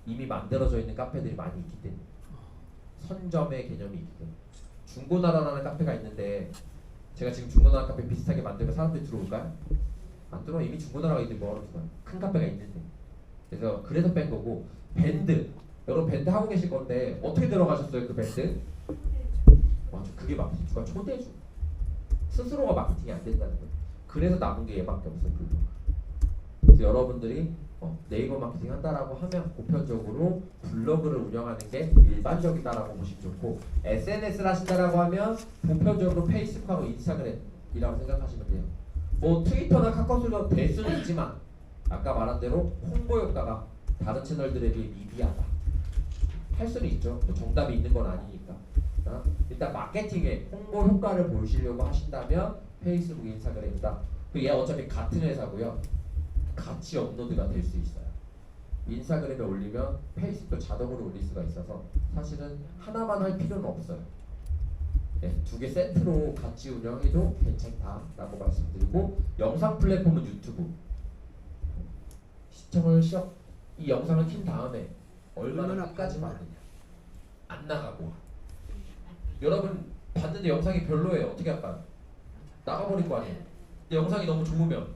S2: 이미 만들어져 있는 카페들이 많이 있기 때문에. 선점의 개념이 있기 때문에. 중고나라라는 카페가 있는데 제가 지금 중고나라 카페 비슷하게 만들면 사람들이 들어올까요? 안 들어와. 이미 중고나라가 있는데 뭐하러 들어와요? 큰 카페가 있는데. 그래서 뺀 거고. 밴드, 여러분 밴드 하고 계실 건데 어떻게 들어가셨어요? 그 밴드? 맞아, 그게 마케팅. 누가 초대해줘. 스스로가 마케팅이 안 된다는 거예요. 그래서 남은 게 얘밖에 없어요. 블로그. 그래서 여러분들이 네이버 마케팅 한다라고 하면 보편적으로 블로그를 운영하는 게 일반적이다라고 보시면 좋고, SNS를 하신다라고 하면 보편적으로 페이스북하고 인스타그램이라고 생각하시면 돼요. 뭐 트위터나 카카오톡도 될 수는 있지만 아까 말한 대로 홍보 효과가 다른 채널들에 비해 미비하다. 할 수는 있죠. 뭐 정답이 있는 건 아니니까. 일단 마케팅에 홍보 효과를 보시려고 하신다면 페이스북, 인스타그램이다. 얘 어차피 같은 회사고요. 같이 업로드가 될 수 있어요. 인스타그램에 올리면 페이스북도 자동으로 올릴 수가 있어서 사실은 하나만 할 필요는 없어요. 두 개 세트로 같이 운영해도 괜찮다라고 말씀드리고, 영상 플랫폼은 유튜브. 시청을 이 영상을 킨 다음에 얼마나 끝까지 봤느냐. 안 나가고. 여러분 봤는데 영상이 별로예요. 어떻게 할까요? 나가버릴 거 아니에요. 근데 영상이 너무 좋으면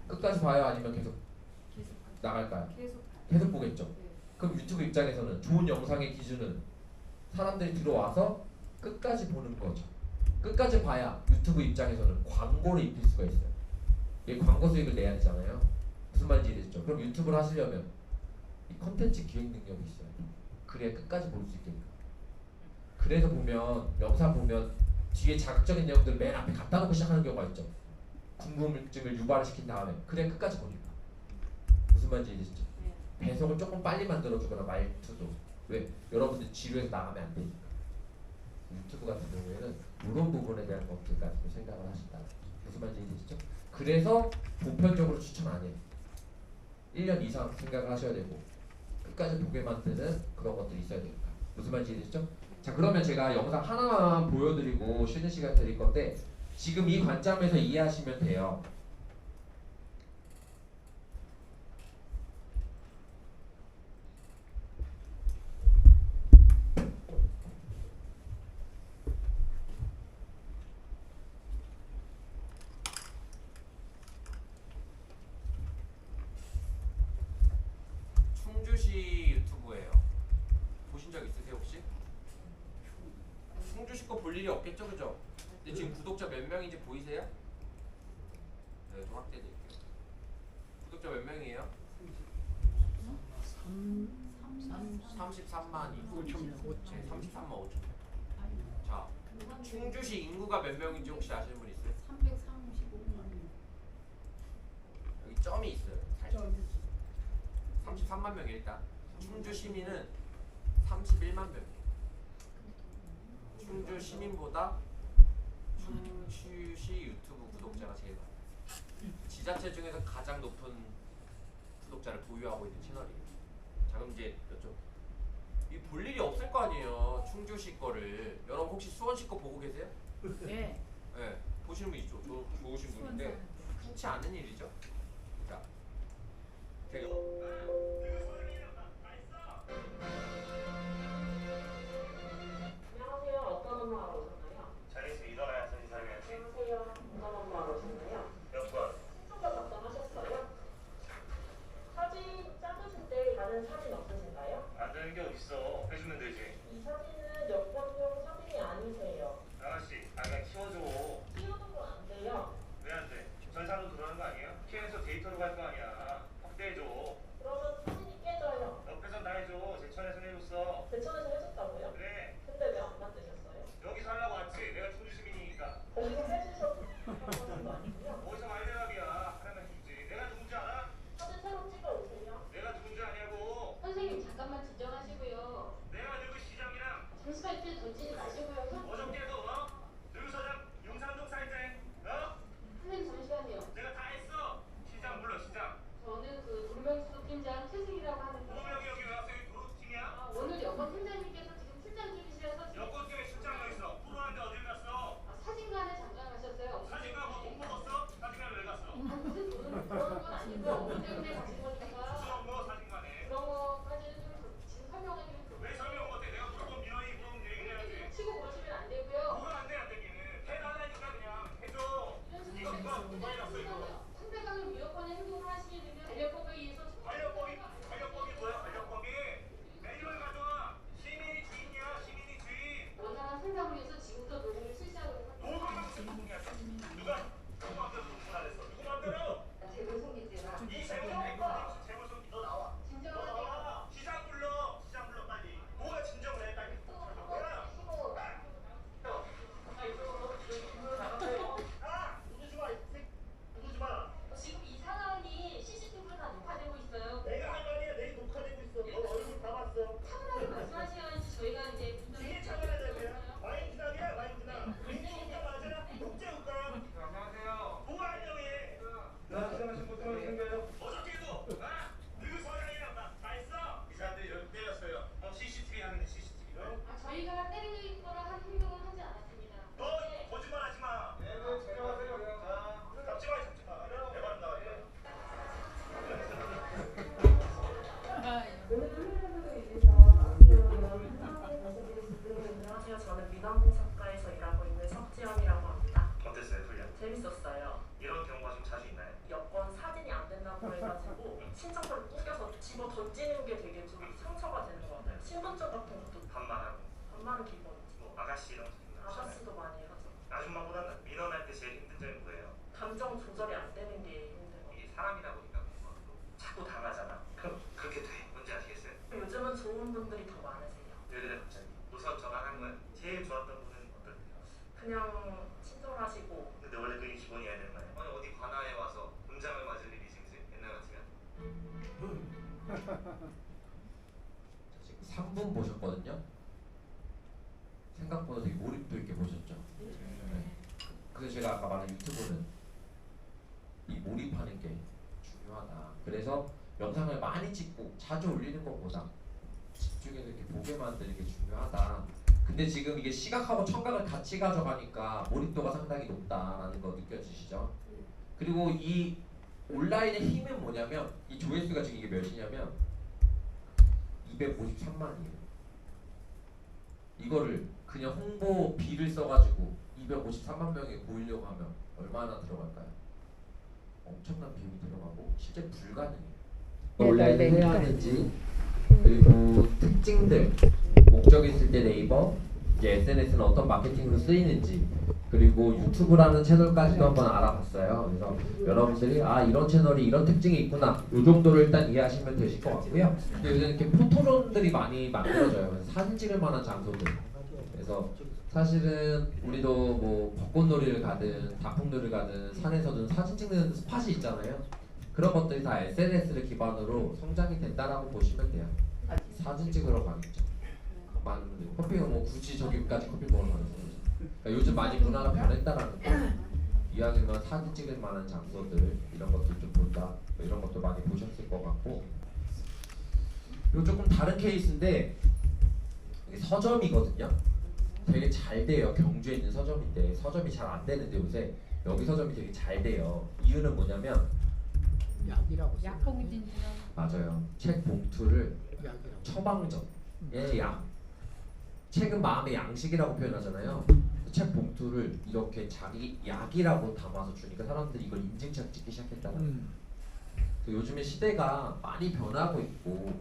S2: 끝까지 봐요? 아니면 계속 나갈까요? 계속 보겠죠. 그럼 유튜브 입장에서는 좋은 영상의 기준은 사람들이 들어와서 끝까지 보는 거죠. 끝까지 봐야 유튜브 입장에서는 광고를 입힐 수가 있어요. 이게 광고 수익을 내야 되잖아요. 무슨 말인지 이해되시죠? 그럼 유튜브를 하시려면 이 컨텐츠 기획 능력이 있어야 돼요. 그래야 끝까지 볼 수 있게끔. 그래서 보면 영상 보면 뒤에 자극적인 내용들 맨 앞에 갖다 놓고 시작하는 경우가 있죠. 궁금증을 유발시킨 다음에 그냥 끝까지 보니까 무슨 말인지 이해되시죠? 배속을 조금 빨리 만들어주거나 말투도 왜? 여러분들 지루해서 나가면 안 되니까. 유튜브 같은 경우에는 이런 부분에 대한 것들까지 생각을 하신다. 무슨 말인지 이해되시죠? 그래서 보편적으로 추천 안 해요. 1년 이상 생각을 하셔야 되고 끝까지 보게 만드는 그런 것들이 있어야 됩니다. 무슨 말인지 이해되시죠? 자, 그러면 제가 영상 하나만 보여드리고 쉬는 시간 드릴 건데 지금 이 관점에서 이해하시면 돼요.
S6: 충주시 유튜브예요. 보신 적 있으세요 혹시? 충주시 거 볼 일이 없겠죠, 그죠? 근데 지금 구독자 몇 명인지 보이세요? 네, 또 확대드릴게요. 구독자 몇 명이에요? 33만이. 33만 5천. 자, 충주시 인구가 몇 명인지 혹시 아시는 분 있어요?
S1: 335만.
S6: 여기 점이 있어요. 살짝. 33만 명이 일단. 충주 시민은 31만 명이에요. 충주 시민보다 충주시 유튜브 구독자가 제일 많아요. 지자체 중에서 가장 높은 구독자를 보유하고 있는 채널이에요. 자, 그럼 이제 이 볼 일이 없을 거 아니에요. 충주시 거를. 여러분 혹시 수원시 거 보고 계세요?
S1: 네.
S6: 네, 보시는 분 있죠. 좋으신 분인데 흔치 않은 일이죠. 자, 제가
S7: 안녕하세요. 어떤 업무 하러 오셨나요?
S8: 자리에서 일어나야 자리 자리야지.
S7: 안녕하세요. 어떤 업무 하러 오셨나요?
S8: 여권.
S7: 신청자 작성하셨어요? 사진 찍으실 때 다른 사진 없으신가요?
S8: 안 되는 게 어딨어. 해주면 되지.
S7: 이 사진은 여권용 사진이 아니세요.
S8: 아가씨, 그냥 키워줘.
S7: 띄우는 건 안 돼요.
S8: 왜 안 돼? 전산으로 들어가는 거 아니에요? 키워서 데이터로 갈 거 아니야. 확대해줘.
S7: 그러면 사진이 깨져요.
S8: 옆에선 다 해줘. 제천에서 해줬어.
S7: 대천에서 해줬다고요?
S8: 그래.
S7: 근데 왜 안 만드셨어요?
S8: 여기서 하려고 왔지. 내가 충주 시민이니까.
S7: 거기서 해주셨다는 거 아니고요?
S8: 어디서 말대답이야. 하나만 해주지. 내가 누군지 알아?
S7: 사진 새로 찍어 오세요.
S8: 내가 누군지 아냐고.
S7: 선생님 잠깐만 진정하시고요.
S8: 내가 늙은 시장이랑
S7: 잠시만 이렇게 던지지 마시고요.
S8: 어저께도 늙은 서장 용산동 살때
S7: 선생님 잠시만요.
S8: 내가 다 했어. 시장 불러 시장.
S7: 저는 그 돌명수도 팀장 최승이라고 하는데
S8: 오명이 여기 왜 왔어? 여기 도로팀이야?
S7: 오늘 여권 팀장님께서 지금 출장중이시라서 지금
S8: 여권 때문에 출장가 있어. 프로한테 어딜 갔어?
S7: 사진관에 잠깐 가셨어요.
S8: 사진가 뭐돈 먹었어? 사진가 왜 갔어?
S7: 무슨 돈을 그런 건 아니고요. 업무 때문에 가신 거니까
S8: 무슨 업무 사진관에?
S7: 그런 거까지는 좀 지금 설명하기는 좀
S8: 왜 설명 못해? 내가 물어본 민원이 물어본 얘기해야지.
S7: 치고 그러시면 안 되고요.
S8: 뭐가 안 돼, 안 되기는. 해달라니까 그냥 해줘. 이거 누가 누가 해놨어 이거?
S7: 상대방을 위협하는 행동을 하시게 되면 관련법에 의해서
S8: 관련법이 뭐야? 관련법이 매뉴얼 가져와. 시민이 주인이야. 시민이 주인.
S7: 원활한 상담을 위해서 지금부터 녹음을 실시하도록
S8: 뭐가
S7: 하겠습니다.
S8: 무슨 누가 누구 마음대로 누구 안 했어? 누구 마음대로?
S7: 재무송기 때가
S8: 이 재벌 재벌 너 나와. 너
S7: 진정하세요.
S8: 나와. 시장 불러. 시장 불러 빨리. 뭐가 진정을 해 빨리. 뭐야? 아, 누구지 마. 누구지 마.
S7: 지금 이 상황이 CCTV로 다 녹화되고 있어요.
S8: 내가 한 말이야. 내 녹화되고 있어. 너 얼굴 다 봤어.
S7: 차분하게 말씀하셔야지 저희가 이제
S8: 이게 차별하자면 와인 지나기야 와인 지나. 인정인가 맞아? 국제국가. 안녕하세요. 뭐가 안녕해? 나 시장하신 것처럼 생겨요. 어저께도 늙은 서장이랑 다 했어. 이 사람들이 여기 때렸어요. CCTV 하는데 CCTV로.
S7: 저희가 때리는 거랑 한 행동은 하지 않았습니다.
S8: 너 거짓말하지 마. 네, 진정하세요. 자, 잡지 마, 잡지 마. 내 말 나와.
S7: 안녕하세요. 저는 민원봉사과에서 일하고 있는 석지연이라고 합니다.
S8: 어땠어요, 훈련?
S7: 재밌었어요.
S8: 이런 경우가 좀 자주 있나요?
S7: 여권 사진이 안 된다고 해가지고 신청서를 꾸겨서 집어 던지는 게 되게 좀 상처가 되는 것 같아요. 신분증 같은 것도
S8: 반말하고
S7: 반말은 기본이지.
S8: 뭐 아가씨 이런 거 있나요?
S7: 아가씨도 많이 하죠.
S8: 아줌마보다는 민원할 때 제일 힘든 점이 뭐예요?
S7: 감정 조절이 안 되는 게 힘든 것
S8: 이게 사람이다 보니까 자꾸 당하잖아. 그럼 그렇게 돼. 뭔지 아시겠어요?
S7: 같아요. 요즘은 좋은 분들이 더 많으세요.
S8: 왜 그래 갑자기? 우선 전화한 건 제
S2: 3분 보셨거든요. 생각보다 되게 몰입도 있게 보셨죠. 네. 그래서 제가 아까 말한 유튜브는 이 몰입하는 게 중요하다. 그래서 영상을 많이 찍고 자주 올리는 것보다 집중해서 이렇게 보게 만드는 게 중요하다. 근데 지금 이게 시각하고 청각을 같이 가져가니까 몰입도가 상당히 높다라는 거 느껴지시죠? 그리고 이 온라인의 힘은 뭐냐면 이 조회수가 지금 이게 몇이냐면 253만이에요. 이거를 그냥 홍보비를 써가지고 253만 명에 보이려고 하면 얼마나 들어갈까요? 엄청난 비용이 들어가고 실제 불가능해요. 온라인을 해야 하는지 그리고 특징들 목적이 있을 때 네이버 이제 SNS는 어떤 마케팅으로 쓰이는지 그리고 유튜브라는 채널까지도 한번 알아봤어요. 그래서 여러분들이 아 이런 채널이 이런 특징이 있구나 이 정도를 일단 이해하시면 되실 것 같고요. 근데 요즘 이렇게 포토존들이 많이 만들어져요. 그래서 사진 찍을 만한 장소들. 그래서 사실은 우리도 뭐 벚꽃놀이를 가든 단풍놀이를 가든 산에서든 사진 찍는 스팟이 있잖아요. 그런 것들이 다 SNS를 기반으로 성장이 된다라고 보시면 돼요. 사진 찍으러 가겠죠. 많은 분들이 커피가 뭐 굳이 저기까지 커피 먹으러 가는 거죠. 그러니까 요즘 많이 문화가 변했다라는 거. 이야기는 사진 찍을 만한 장소들 이런 것들 좀 본다. 이런 것도 많이 보셨을 것 같고. 이거 조금 다른 케이스인데 이게 서점이거든요. 되게 잘 돼요. 경주에 있는 서점인데 서점이 잘 안 되는데 요새 여기 서점이 되게 잘 돼요. 이유는 뭐냐면
S4: 약이라고 써요.
S1: 약봉진이랑
S2: 맞아요. 책 봉투를
S4: 약이라고.
S2: 처방전, 약. 책은 마음의 양식이라고 표현하잖아요. 책 봉투를 이렇게 자기 약이라고 담아서 주니까 사람들이 이걸 인증샷 찍기 시작했다는. 요즘에 시대가 많이 변하고 있고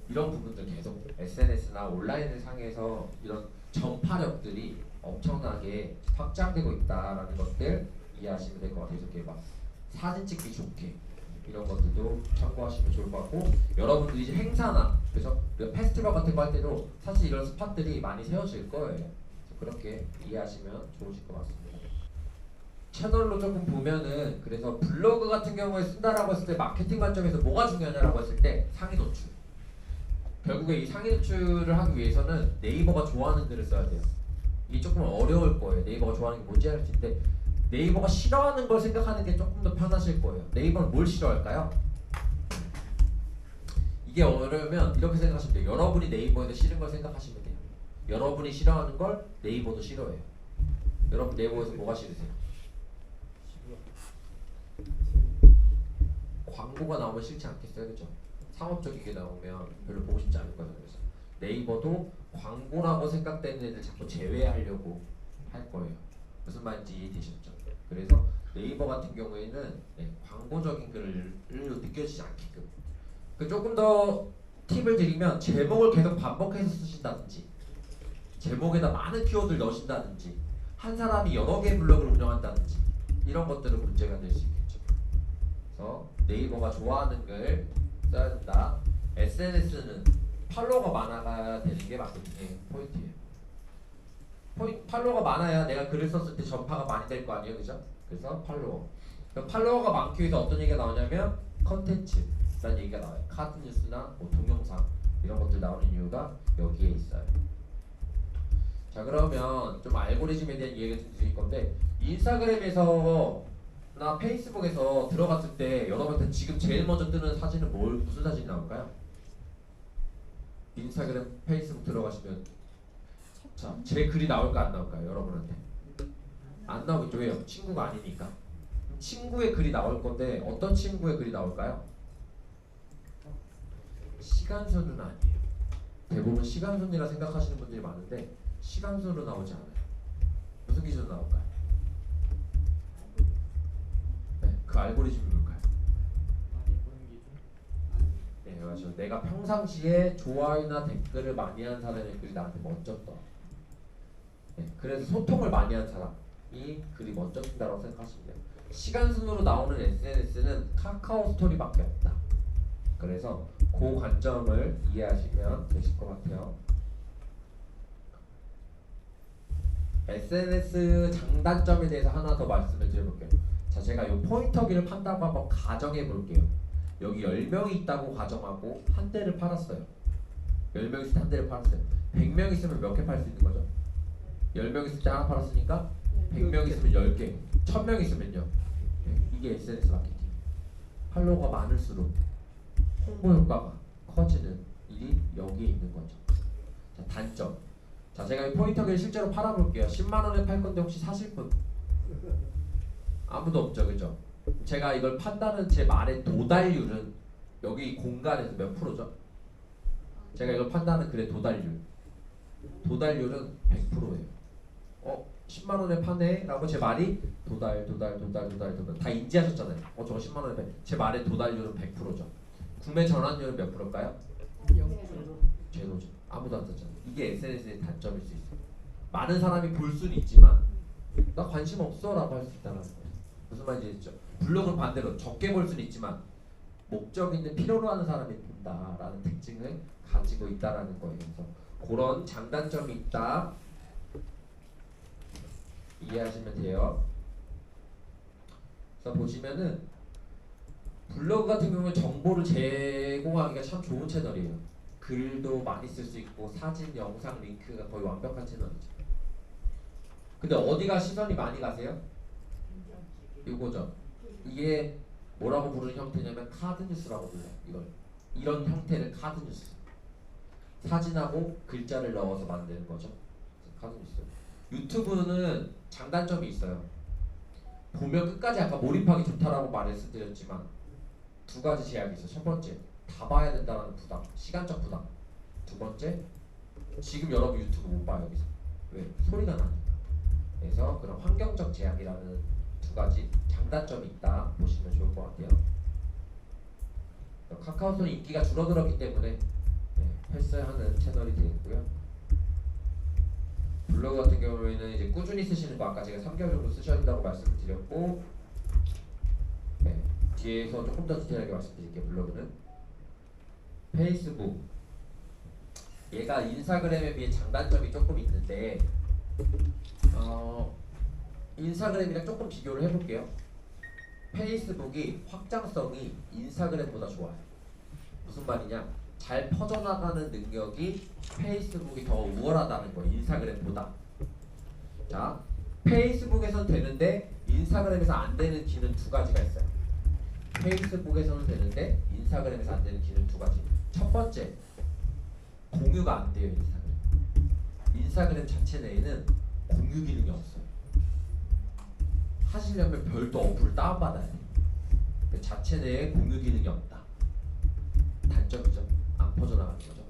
S2: 이런 부분들 계속 SNS나 온라인을 상에서 이런 전파력들이 엄청나게 확장되고 있다라는 것들 이해하시면 될 것 같아요. 이렇게 막 사진 찍기 좋게 이런 것들도 참고하시면 좋을 것 같고 여러분들이 이제 행사나 그래서 페스티벌 같은 거 할 때도 사실 이런 스팟들이 많이 세워질 거예요. 그렇게 이해하시면 좋으실 것 같습니다. 채널로 조금 보면은 그래서 블로그 같은 경우에 쓴다라고 했을 때 마케팅 관점에서 뭐가 중요하냐라고 했을 때 상위 노출. 결국에 이 상위 노출을 하기 위해서는 네이버가 좋아하는 글을 써야 돼요. 이게 조금 어려울 거예요. 네이버가 좋아하는 게 뭔지 할 텐데 네이버가 싫어하는 걸 생각하는 게 조금 더 편하실 거예요. 네이버는 뭘 싫어할까요? 이게 어려우면 이렇게 생각하시면 돼요. 여러분이 네이버에서 싫은 걸 생각하시면 돼요. 여러분이 싫어하는 걸 네이버도 싫어해요. 여러분 네이버에서 뭐가 싫으세요? 광고가 나오면 싫지 않겠어요? 그죠? 상업적이게 나오면 별로 보고 싶지 않을 거예요. 그래서 네이버도 광고라고 생각되는 애들 자꾸 제외하려고 할 거예요. 무슨 말인지 이해되셨죠? 그래서 네이버 같은 경우에는 광고적인 글을 느껴지지 않게끔 조금 더 팁을 드리면 제목을 계속 반복해서 쓰신다든지 제목에다 많은 키워드를 넣으신다든지 한 사람이 여러 개의 블로그를 운영한다든지 이런 것들은 문제가 될 수 있겠죠. 그래서 네이버가 좋아하는 글 써야 된다. SNS는 팔로워가 많아야 되는 게 마케팅의 포인트예요. 팔로워가 많아야 내가 글을 썼을 때 전파가 많이 될 거 아니에요, 그죠? 그래서 팔로워가 많기 위해서 어떤 얘기가 나오냐면 컨텐츠라는 얘기가 나와요. 카드 뉴스나 뭐 동영상 이런 것들 나오는 이유가 여기에 있어요. 자, 그러면 좀 알고리즘에 대한 이야기를 좀 드릴 건데 인스타그램에서나 페이스북에서 들어갔을 때 여러분한테 지금 제일 먼저 뜨는 사진은 무슨 사진이 나올까요? 인스타그램, 페이스북 들어가시면 자, 제 글이 나올까 안 나올까요? 여러분한테 안 나오겠죠. 왜요? 친구가 아니니까. 친구의 글이 나올 건데 어떤 친구의 글이 나올까요? 시간순은 아니에요. 대부분 시간순이라 생각하시는 분들이 많은데 시간순으로 나오지 않아요. 무슨 기준으로 나올까요? 네, 그 알고리즘이 뭘까요? 네, 맞아요. 내가 평상시에 좋아요나 댓글을 많이 한 사람의 글이 나한테 먼저 떠. 네, 그래서 소통을 많이 한 사람이 글이 먼저 뜬다고 생각하시면 돼요. 시간순으로 나오는 SNS는 카카오 스토리밖에 없다. 그래서 그 관점을 이해하시면 되실 것 같아요. SNS 장단점에 대해서 하나 더 말씀을 드려볼게요. 자, 제가 이 포인터기를 판다고 한번 가정해 볼게요. 여기 10명이 있다고 가정하고 한 대를 팔았어요. 10명 있을 때 한 대를 팔았어요. 100명 있으면 몇 개 팔 수 있는 거죠? 10명 있을 때 하나 팔았으니까 100명 있으면 10개, 1000명 있으면요. 이게 SNS 마케팅. 팔로워가 많을수록 홍보 효과가 커지는 일이 여기에 있는 거죠. 자, 단점. 자, 제가 이 포인터를 실제로 팔아볼게요. 10만 원에 팔 건데 혹시 사실 분? 아무도 없죠, 그죠? 제가 이걸 판다는 제 말의 도달률은 여기 공간에서 몇 프로죠? 제가 이걸 판다는 글의 도달률. 도달률은 100%예요. 10만 원에 파네? 라고 제 말이 도달 다 인지하셨잖아요. 저거 10만 원에 파네. 제 말의 도달률은 100%죠. 구매 전환율은 몇 프로일까요? 제로죠. 아무도 안 썼잖아요. 이게 SNS의 단점일 수 있어요. 많은 사람이 볼 수는 있지만 나 관심 없어 라고 할 수 있다는 거예요. 무슨 말인지 알죠? 블로그는 반대로 적게 볼 수는 있지만 목적 있는 필요로 하는 사람이 본다라는 특징을 가지고 있다라는 거예요. 그래서 그런 장단점이 있다. 이해하시면 돼요. 그래서 보시면은 블로그 같은 경우는 정보를 제공하기가 참 좋은 채널이에요. 글도 많이 쓸 수 있고 사진, 영상, 링크가 거의 완벽한 채널이죠. 근데 어디가 시선이 많이 가세요? 이거죠. 이게 뭐라고 부르는 형태냐면 카드 뉴스라고 불러요. 이런 형태를 카드 뉴스. 사진하고 글자를 넣어서 만드는 거죠. 카드 뉴스. 유튜브는 장단점이 있어요. 보면 끝까지 아까 몰입하기 좋다라고 말씀드렸지만 두 가지 제약이 있어요. 첫 번째, 다 봐야 된다는 부담, 시간적 부담. 두 번째, 지금 여러분 유튜브 못 봐요 여기서. 왜? 소리가 나니까. 그래서 그런 환경적 제약이라는 두 가지 장단점이 있다 보시면 좋을 것 같아요. 카카오톡은 인기가 줄어들었기 때문에 헬스하는 채널이 되겠고요. 블로그 같은 경우에는 이제 꾸준히 쓰시는 거 아까 제가 3개월 정도 쓰셔야 된다고 말씀드렸고 뒤에서 조금 더 디테일하게 말씀드릴게요. 블로그는 페이스북 얘가 인스타그램에 비해 장단점이 조금 있는데 인스타그램이랑 조금 비교를 해볼게요. 페이스북이 확장성이 인스타그램보다 좋아요. 무슨 말이냐? 잘 퍼져나가는 능력이 페이스북이 더 우월하다는 거예요. 인스타그램보다. 자, 페이스북에선 되는데 인스타그램에서 안 되는 기능 두 가지가 있어요. 페이스북에서는 되는데 인스타그램에서 안 되는 기능 두 가지. 첫 번째, 공유가 안 돼요. 인스타그램 자체 내에는 공유 기능이 없어요. 하시려면 별도 어플을 다운받아야 돼요. 자체 내에 공유 기능이 없다. 단점이죠. 안 퍼져나가는 거죠.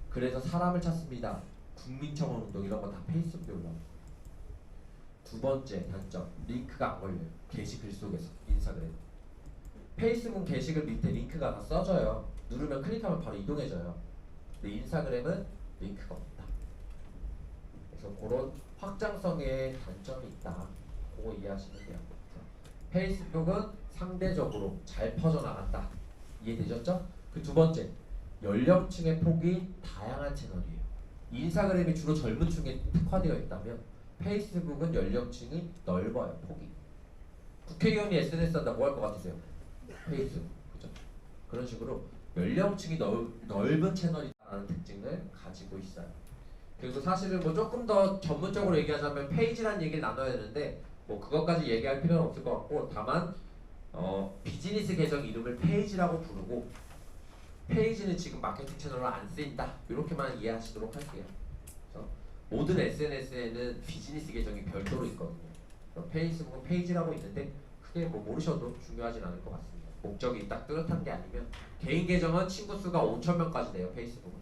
S2: 그래서 사람을 찾습니다. 국민청원 운동 이런 거 다 페이스북에 올라와요. 두 번째 단점, 링크가 안 걸려요. 게시글 속에서 인스타그램. 페이스북은 게시글 밑에 링크가 다 써져요. 누르면 클릭하면 바로 이동해져요. 근데 인스타그램은 링크가 없다. 그래서 그런 확장성의 단점이 있다. 그거 이해하시면 돼요. 페이스북은 상대적으로 잘 퍼져나간다. 이해되셨죠? 그 두 번째, 연령층의 폭이 다양한 채널이에요. 인스타그램이 주로 젊은 층에 특화되어 있다면 페이스북은 연령층이 넓어요. 폭이. 국회의원이 SNS 한다 뭐 할 것 같으세요? 페이스북. 그죠? 그런 식으로 연령층이 넓은 채널이라는 특징을 가지고 있어요. 그리고 사실은 뭐 조금 더 전문적으로 얘기하자면 페이지라는 얘기를 나눠야 되는데 뭐 그것까지 얘기할 필요는 없을 것 같고 다만 비즈니스 계정 이름을 페이지라고 부르고 페이지는 지금 마케팅 채널로 안 쓰인다 이렇게만 이해하시도록 할게요. 그래서 모든 SNS에는 비즈니스 계정이 별도로 있거든요. 페이스북은 페이지라고 있는데 크게 뭐 모르셔도 중요하진 않을 것 같습니다. 목적이 딱 뚜렷한 게 아니면 개인 계정은 친구 수가 5,000명까지 돼요. 페이스북은.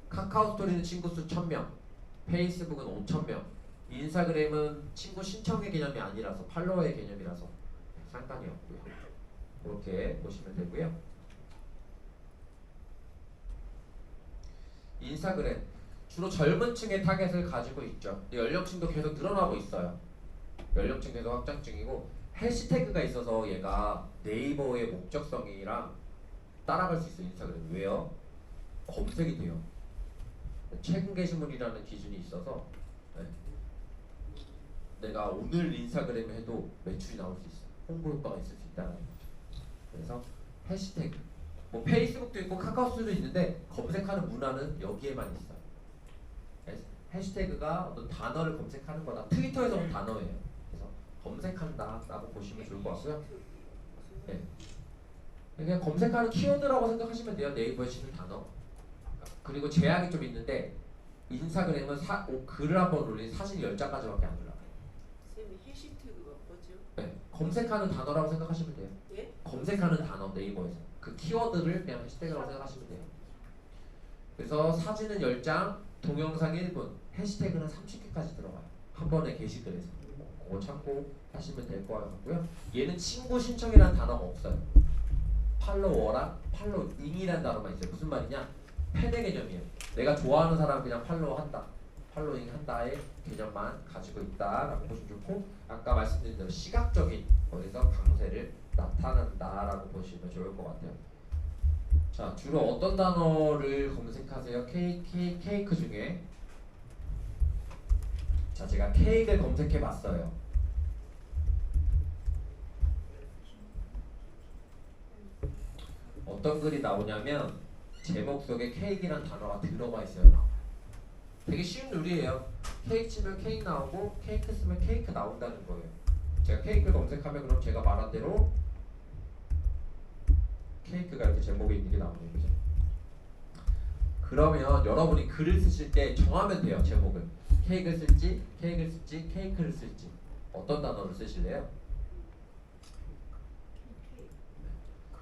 S2: 카카오 스토리는 친구 수 1,000명, 페이스북은 5,000명, 인스타그램은 친구 신청의 개념이 아니라서 팔로워의 개념이라서 상관이 없고요. 그렇게 보시면 되고요. 인스타그램 주로 젊은 층의 타겟을 가지고 있죠. 연령층도 계속 늘어나고 있어요. 연령층 계속 확장 중이고 해시태그가 있어서 얘가 네이버의 목적성이랑 따라갈 수 있어요. 인스타그램. 왜요? 검색이 돼요. 최근 게시물이라는 기준이 있어서 내가 오늘 인스타그램 해도 매출이 나올 수 있어요. 홍보 효과가 있을 수 있다는 거죠. 그래서 해시태그 뭐 페이스북도 있고 카카오스도 있는데 검색하는 문화는 여기에만 있어요. 해시태그가 어떤 단어를 검색하는 거다. 트위터에서 온 단어예요. 그래서 검색한다라고 보시면 좋을 것 같고요. 네. 그냥 검색하는 키워드라고 생각하시면 돼요. 네이버에 치는 단어. 그리고 제약이 좀 있는데 인스타그램은 글을 한번 올린 사진 10장까지밖에 안 올라가요.
S9: 쌤이 해시태그가 뭐죠?
S2: 네. 검색하는 단어라고 생각하시면 돼요.
S9: 예?
S2: 검색하는 단어 네이버에서 그 키워드를 그냥 해시태그라고 생각하시면 돼요. 그래서 사진은 10장, 동영상 1분, 해시태그는 30개까지 들어가요. 한 번에 게시글에서. 그거 참고 하시면 될 것 같고요. 얘는 친구 신청이라는 단어가 없어요. 팔로워랑 팔로잉이라는 단어만 있어요. 무슨 말이냐? 팬의 개념이에요. 내가 좋아하는 사람 그냥 팔로우한다. 팔로잉 한다의 개념만 가지고 있다라고 보시면 좋고, 아까 말씀드린 대로 시각적인 거에서 강세를 나타난다라고 보시면 좋을 것 같아요. 자, 주로 어떤 단어를 검색하세요? 케이크 중에. 자, 제가 케이크를 검색해 봤어요. 어떤 글이 나오냐면 제목 속에 케이크란 단어가 들어가 있어요. 되게 쉬운 룰이에요. 케이크 치면 케이크 나오고 케이크 쓰면 케이크 나온다는 거예요. 제가 케이크 검색하면 그럼 제가 말한 대로 케이크가 이렇게 제목에 있는 게 나오네요. 그죠? 그러면 여러분이 글을 쓰실 때 정하면 돼요. 제목을. 케이크를 쓸지, 케이크를 쓸지. 어떤 단어를 쓰실래요?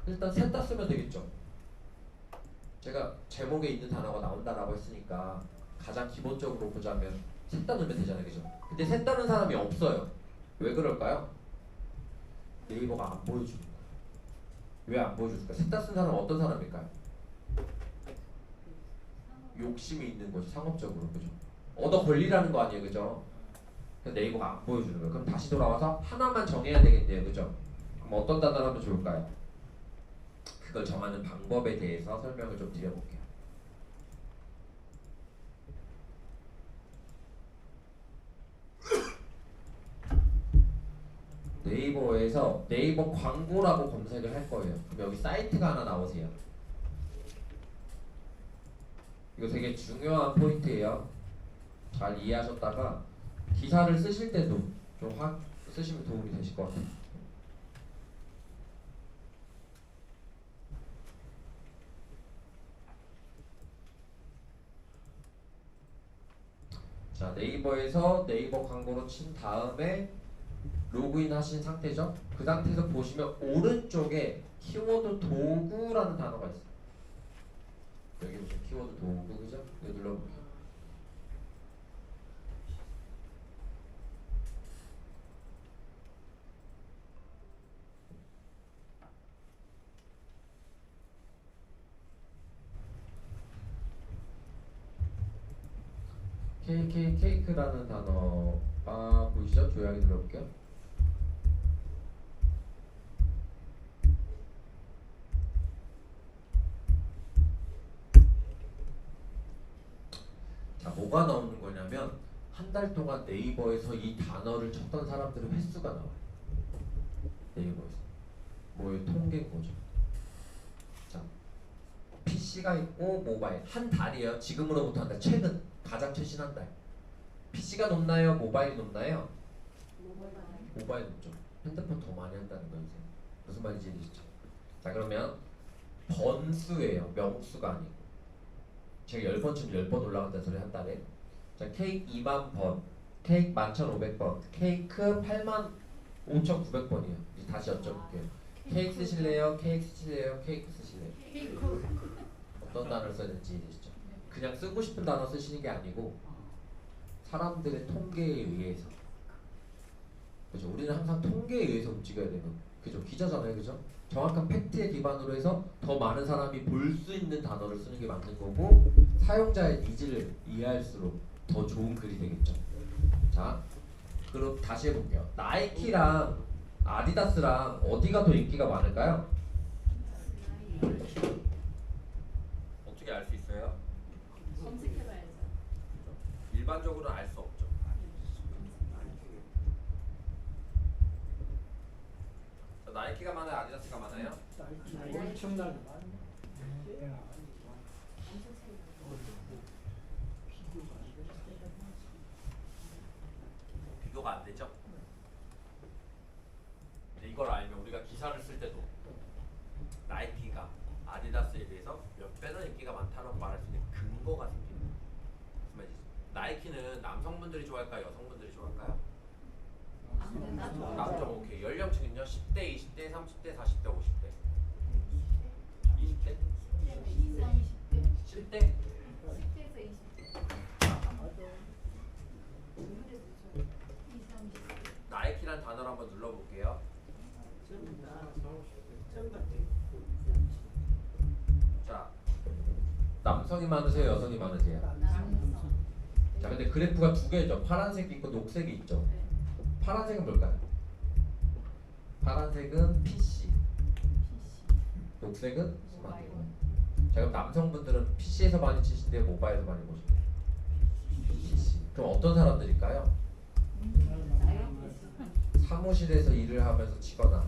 S2: 일단 셋 다 쓰면 되겠죠. 제가 제목에 있는 단어가 나온다라고 했으니까 가장 기본적으로 보자면 셋 다 넣으면 되잖아요. 그죠? 근데 셋 다는 사람이 없어요. 왜 그럴까요? 네이버가 안 보여주는 거예요. 왜 안 보여줄까? 셋 다 쓴 사람은 어떤 사람일까요? 욕심이 있는 거죠. 상업적으로. 그죠? 얻어 걸리라는 거 아니에요. 그죠? 네이버가 안 보여주는 거예요. 그럼 다시 돌아와서 하나만 정해야 되겠네요. 그죠? 그럼 어떤 단어를 하면 좋을까요? 그걸 정하는 방법에 대해서 설명을 좀 드려볼게요. 네이버에서 네이버 광고라고 검색을 할 거예요. 그럼 여기 사이트가 하나 나오세요. 이거 되게 중요한 포인트예요. 잘 이해하셨다가 기사를 쓰실 때도 좀 쓰시면 도움이 되실 것 같아요. 자, 네이버에서 네이버 광고로 친 다음에 로그인 하신 상태죠. 그 상태에서 보시면 오른쪽에 키워드 도구라는 단어가 있어요. 여기 보시면 키워드 도구, 그죠? 이거 눌러볼게요. 케이크라는 단어가 보이시죠? 조용히 눌러볼게요. 자, 뭐가 나오는 거냐면 한 달 동안 네이버에서 이 단어를 쳤던 사람들의 횟수가 나와요. 네이버에서. 뭐의 통계인 거죠. 자, PC가 있고 모바일. 한 달이에요. 지금으로부터 한 달. 최근 가장 최신 한 달. PC가 높나요? 모바일이 높나요? 모바일 높죠. 핸드폰 더 많이 한다는 거예요. 무슨 말인지 이해되시죠? 자, 그러면 번수예요. 명수가 아니고. 제가 10번 치면 10번 올라간다는 소리 한 달에. 자, 케이크 2만 번, 케이크 11,500번, 케이크 85,900번이에요. 이제 다시 여쭤볼게요. 케이크 쓰실래요? 케이크 쓰실래요? 케이크 쓰실래요? 어떤 단어를 써야 될지 이해되시죠? 그냥 쓰고 싶은 단어 쓰시는 게 아니고 사람들의 통계에 의해서. 그죠? 우리는 항상 통계에 의해서 움직여야 되는, 그죠? 기자잖아요. 그죠? 정확한 팩트에 기반으로 해서 더 많은 사람이 볼 수 있는 단어를 쓰는 게 맞는 거고, 사용자의 니즈를 이해할수록 더 좋은 글이 되겠죠. 자, 그럼 다시 해볼게요. 나이키랑 아디다스랑 어디가 더 인기가 많을까요? 어떻게 알 수 있어요?
S1: 검색해봐야죠.
S6: 일반적으로는 알 수 없죠. 자, 나이키가 많아요? 아디다스가 많아요?
S5: 나이키가 엄청나게 많네.
S6: 비교가 안 되죠? 근데 이걸 알면 우리가 기사를 쓸 때도 나이키가 아디다스에 비해서 몇 배나 인기가 많다고 말할 수 있는 근거가 생깁니다. 무슨 말이지? 나이키는 남성분들이 좋아할까요? 여성분들이 좋아할까요? 남성 오케이. 연령층은요? 10대, 20대, 30대, 40대, 50대 20대? 10대?
S1: 10대에서 20대.
S6: 나이키란 단어를 한번 눌러볼게요. 자, 남성이 많으세요? 여성이 많으세요? 자, 근데 그래프가 두 개죠. 파란색이 있고 녹색이 있죠. 파란색은 뭘까요? 파란색은 PC, 녹색은 스마트폰. 자, 그럼 남성분들은 PC에서 많이 치신대요? 모바일에서 많이 보신대요? PC. 그럼 어떤 사람들일까요? 사무실에서 일을 하면서 치거나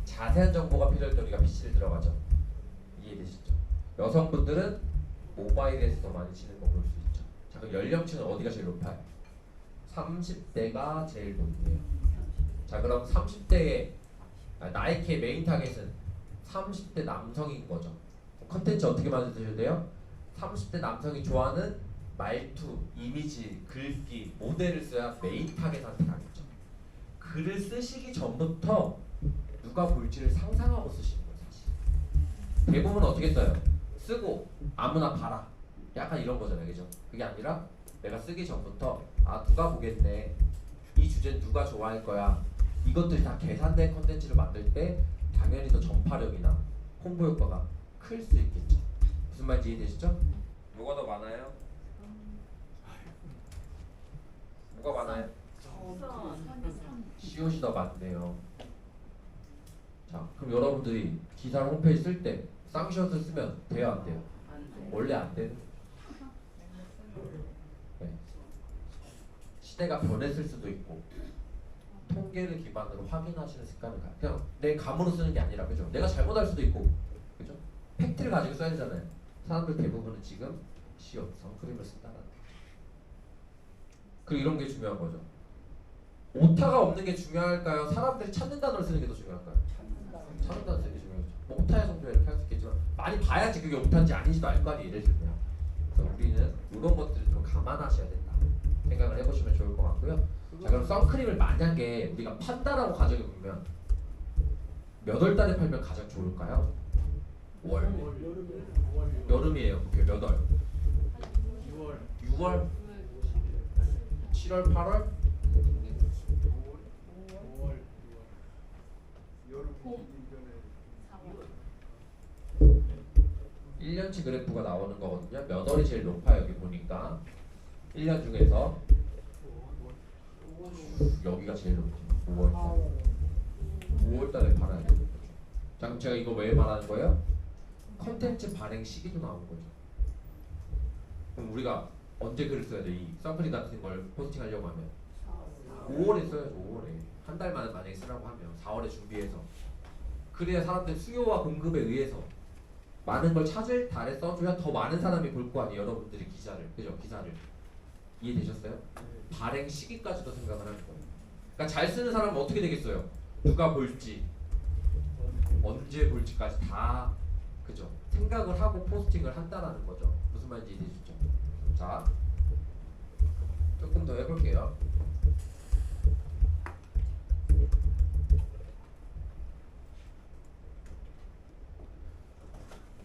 S6: 자세한 정보가 필요할 때 우리가 PC를 들어가죠. 이해되시죠? 여성분들은 모바일에서 더 많이 치는 거 볼 수 있죠. 자, 그럼 연령층은 어디가 제일 높아요? 30대가 제일 높네요. 자, 그럼 30대의 나이키의 메인 타겟은 30대 남성인 거죠. 컨텐츠 어떻게 만드셔야 돼요? 30대 남성이 좋아하는 말투, 이미지, 글귀, 모델을 써야 메인 타겟한테 가겠죠. 글을 쓰시기 전부터 누가 볼지를 상상하고 쓰시는 거예요, 사실. 대부분 어떻게 써요? 쓰고 아무나 봐라. 약간 이런 거잖아요, 그죠? 그게 아니라 내가 쓰기 전부터 아, 누가 보겠네. 이 주제는 누가 좋아할 거야. 이것들이 다 계산된 컨텐츠를 만들 때 당연히 더 전파력이나 홍보 효과가 클 수 있겠죠. 무슨 말인지 이해되시죠? 뭐가 더 많아요? 뭐가 많아요? 시옷이 더 많네요. 자, 그럼 여러분들이 기사 홈페이지 쓸 때 쌍시옷을 쓰면 돼요, 안 돼요? 원래 안 되는. 네. 시대가 변했을 수도 있고 통계를 기반으로 확인하시는 습관을 가요. 그냥 내 감으로 쓰는 게 아니라, 그죠? 내가 잘못할 수도 있고, 그죠? 팩트를 가지고 써야 되잖아요. 사람들 대부분은 지금 시옷, 선크림을 쓴다는 거. 그리고 이런 게 중요한 거죠. 오타가 없는 게 중요할까요? 사람들이 찾는 단어를 쓰는 게 더 중요할까요? 찾는 단어 쓰는 게 중요하죠. 뭐 오타의 성조 이렇게 할 수 있겠지만 많이 봐야지 그게 오타인지 아닌지도 알 거 아니에요. 예를 들면. 그래서 우리는 이런 것들을 좀 감안하셔야 된다 생각을 해보시면 좋을 것 같고요. 자, 그럼 선크림을 만약에 우리가 판다라고 가정해 보면 몇 월 달에 팔면 가장 좋을까요? 월. 여름이에요. 오케이, 몇 월? 6월? 7월, 8월?
S5: 여름 이전에
S2: 1년치 그래프가 나오는 거거든요. 몇 월이 제일 높아요, 여기 보니까. 1년 중에서 여기가 제일 높죠. 5월. 5월 달에 팔아야 돼요. 자, 그럼 제가 이거 왜 말하는 거예요? 컨텐츠 발행 시기도 나오는 거죠. 그럼 우리가 언제 글을 써야 돼? 이 선크림 같은 걸 포스팅하려고 하면 5월에 써야죠. 5월에. 한 달 만에 만약에 쓰라고 하면 4월에 준비해서. 그래야 사람들 수요와 공급에 의해서 많은 걸 찾을 달에 써줘야 더 많은 사람이 볼 거 아니에요. 여러분들이 기사를. 그죠? 기사를. 이해되셨어요? 발행 시기까지도 생각을 하는 거예요. 그러니까 잘 쓰는 사람은 어떻게 되겠어요? 누가 볼지, 언제 볼지까지 다, 그죠? 생각을 하고 포스팅을 한다라는 거죠. 무슨 말인지 이해되시죠? 자, 조금 더 해볼게요.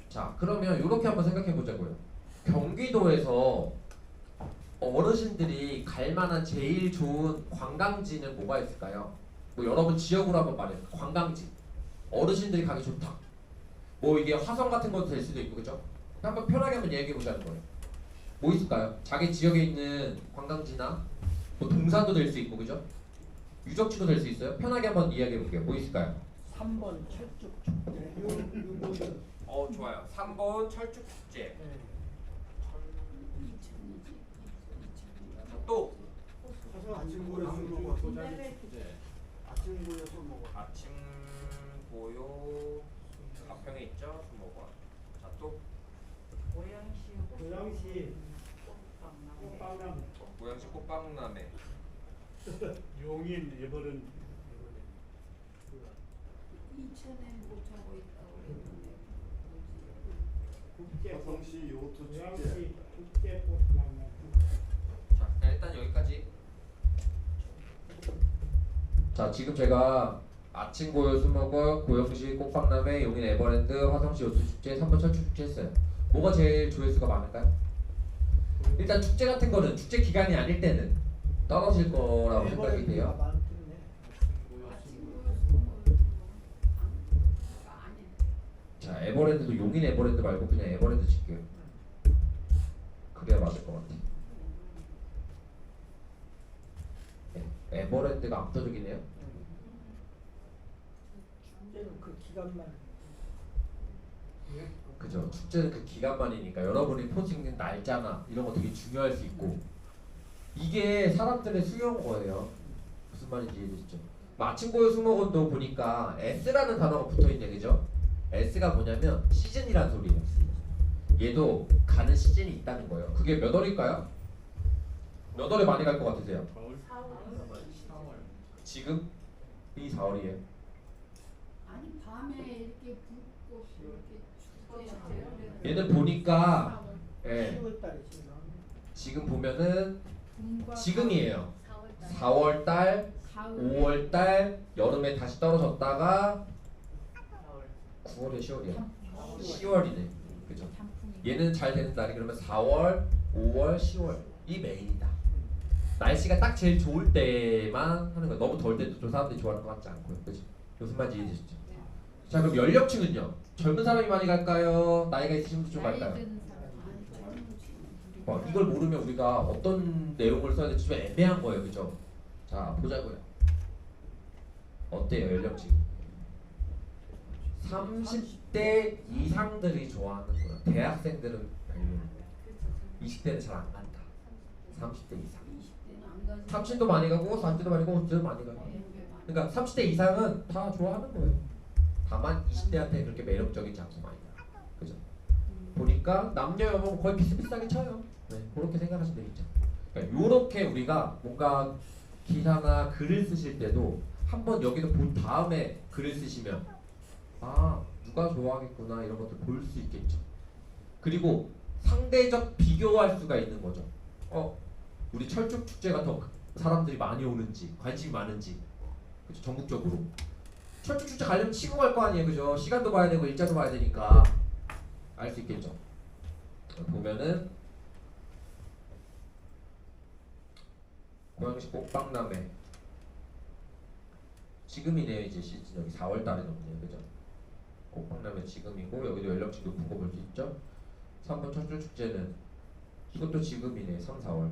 S2: 자, 그러면 이렇게 한번 생각해 보자고요. 경기도에서 어르신들이 갈 만한 제일 좋은 관광지는 뭐가 있을까요? 뭐 여러분 지역으로 한번 말해요. 관광지. 어르신들이 가기 좋다. 뭐 이게 화성 같은 것도 될 수도 있고, 그죠? 한번 편하게 한번 얘기해 보자는 거예요. 뭐 있을까요? 자기 지역에 있는 관광지나 뭐 동산도 될 수 있고, 그죠? 유적지도 될 수 있어요. 편하게 한번 이야기해 볼게요. 뭐 있을까요?
S4: 3번 철쭉 축제.
S6: 좋아요. 3번 철쭉축제. 또
S5: 가서 아침 고요 술 먹어. 아침 고요 술 먹어.
S6: 아침 보요 가평에 있죠? 술 먹어. 자, 또
S5: 고양시 꽃빵나무
S6: 고양시 꽃빵남에
S5: 용인 에버랜드
S1: 이천에 못 하고 있다고 그랬는데
S5: 화성시 요트 고양시 국제꽃빵나무.
S6: 자 일단 여기까지.
S2: 자 지금 제가 아침 고요 수목원 고영시 꽃박람회 용인 에버랜드 화성시 요트축제 3번 철쭉축제 했어요. 뭐가 제일 조회수가 많을까요? 일단 축제 같은 거는 축제 기간이 아닐 때는 떨어질 거라고 생각이 돼요. 자 에버랜드도 용인 에버랜드 말고 그냥 에버랜드 칠게요. 그래야 맞을 것 같아. 에버랜드가 압도적이네요.
S4: 축제는 그 기간만.
S2: 그죠. 축제는 그 기간만이니까 여러분이 포칭 날짜나 이런 거 되게 중요할 수 있고 이게 사람들의 수요인 거예요. 무슨 말인지 이해되시죠? 아침 고요 수목원도 보니까 S라는 단어가 붙어있네, 그죠? S가 뭐냐면 시즌이란 소리예요. 얘도 가는 시즌이 있다는 거예요. 그게 몇 월일까요? 몇 월에 많이 갈 것 같으세요? 지금? 이 4월이에요.
S1: 아니 밤에 이렇게 붓고 이렇게 축제하고
S2: 얘는 보니까 예,
S4: 10월달에 지금.
S2: 지금 보면은 지금이에요.
S1: 4월달
S2: 4월달,
S1: 가을에
S2: 5월달, 여름에 다시 떨어졌다가 9월에 10월이야. 10월이네. 그죠? 얘는 잘 되는 날이 그러면 4월, 5월, 10월 이 메인이다. 날씨가 딱 제일 좋을 때만 하는 거야. 너무 더울 때도 좀 사람들이 좋아하는 것 같지 않고요. 그죠? 무슨 말인지 이해되시죠? 자 그럼 연령층은요? 젊은 사람이 많이 갈까요? 나이가 있으신 분들 좀 갈까요? 이걸 모르면 우리가 어떤 내용을 써야 될지 좀 애매한 거예요. 그죠? 자 보자고요. 어때요 연령층? 30대 이상들이 좋아하는 거야. 대학생들은 별로. 20대는 잘 안 간다. 30대 이상. 30도 많이 가고 40대도 많이 가고 50대도 많이 가고. 그러니까 30대 이상은 다 좋아하는 거예요. 다만 20대한테 그렇게 매력적이지 않고 많이 가. 그죠? 보니까 남녀 여성 거의 비슷비슷하게 쳐요. 네, 그렇게 생각하시면 되겠죠. 그러니까 요렇게 우리가 뭔가 기사나 글을 쓰실 때도 한번 여기서 본 다음에 글을 쓰시면 아 누가 좋아하겠구나 이런 것들 볼 수 있겠죠. 그리고 상대적 비교할 수가 있는 거죠. 우리 철쭉 축제가 더 사람들이 많이 오는지 관심이 많은지 그죠? 전국적으로 철쭉 축제 가려면 치고 갈 거 아니에요, 그죠? 시간도 봐야 되고 일자도 봐야 되니까 알 수 있겠죠. 보면은 고양시 꽃박람회 지금이네요. 이제 시즌 여기 4월 달에 넘네요, 그죠? 꽃박람회 지금이고 여기도 연령층 높은 거 볼 수 있죠. 3번 철쭉 축제는 이것도 지금이네. 3, 4월.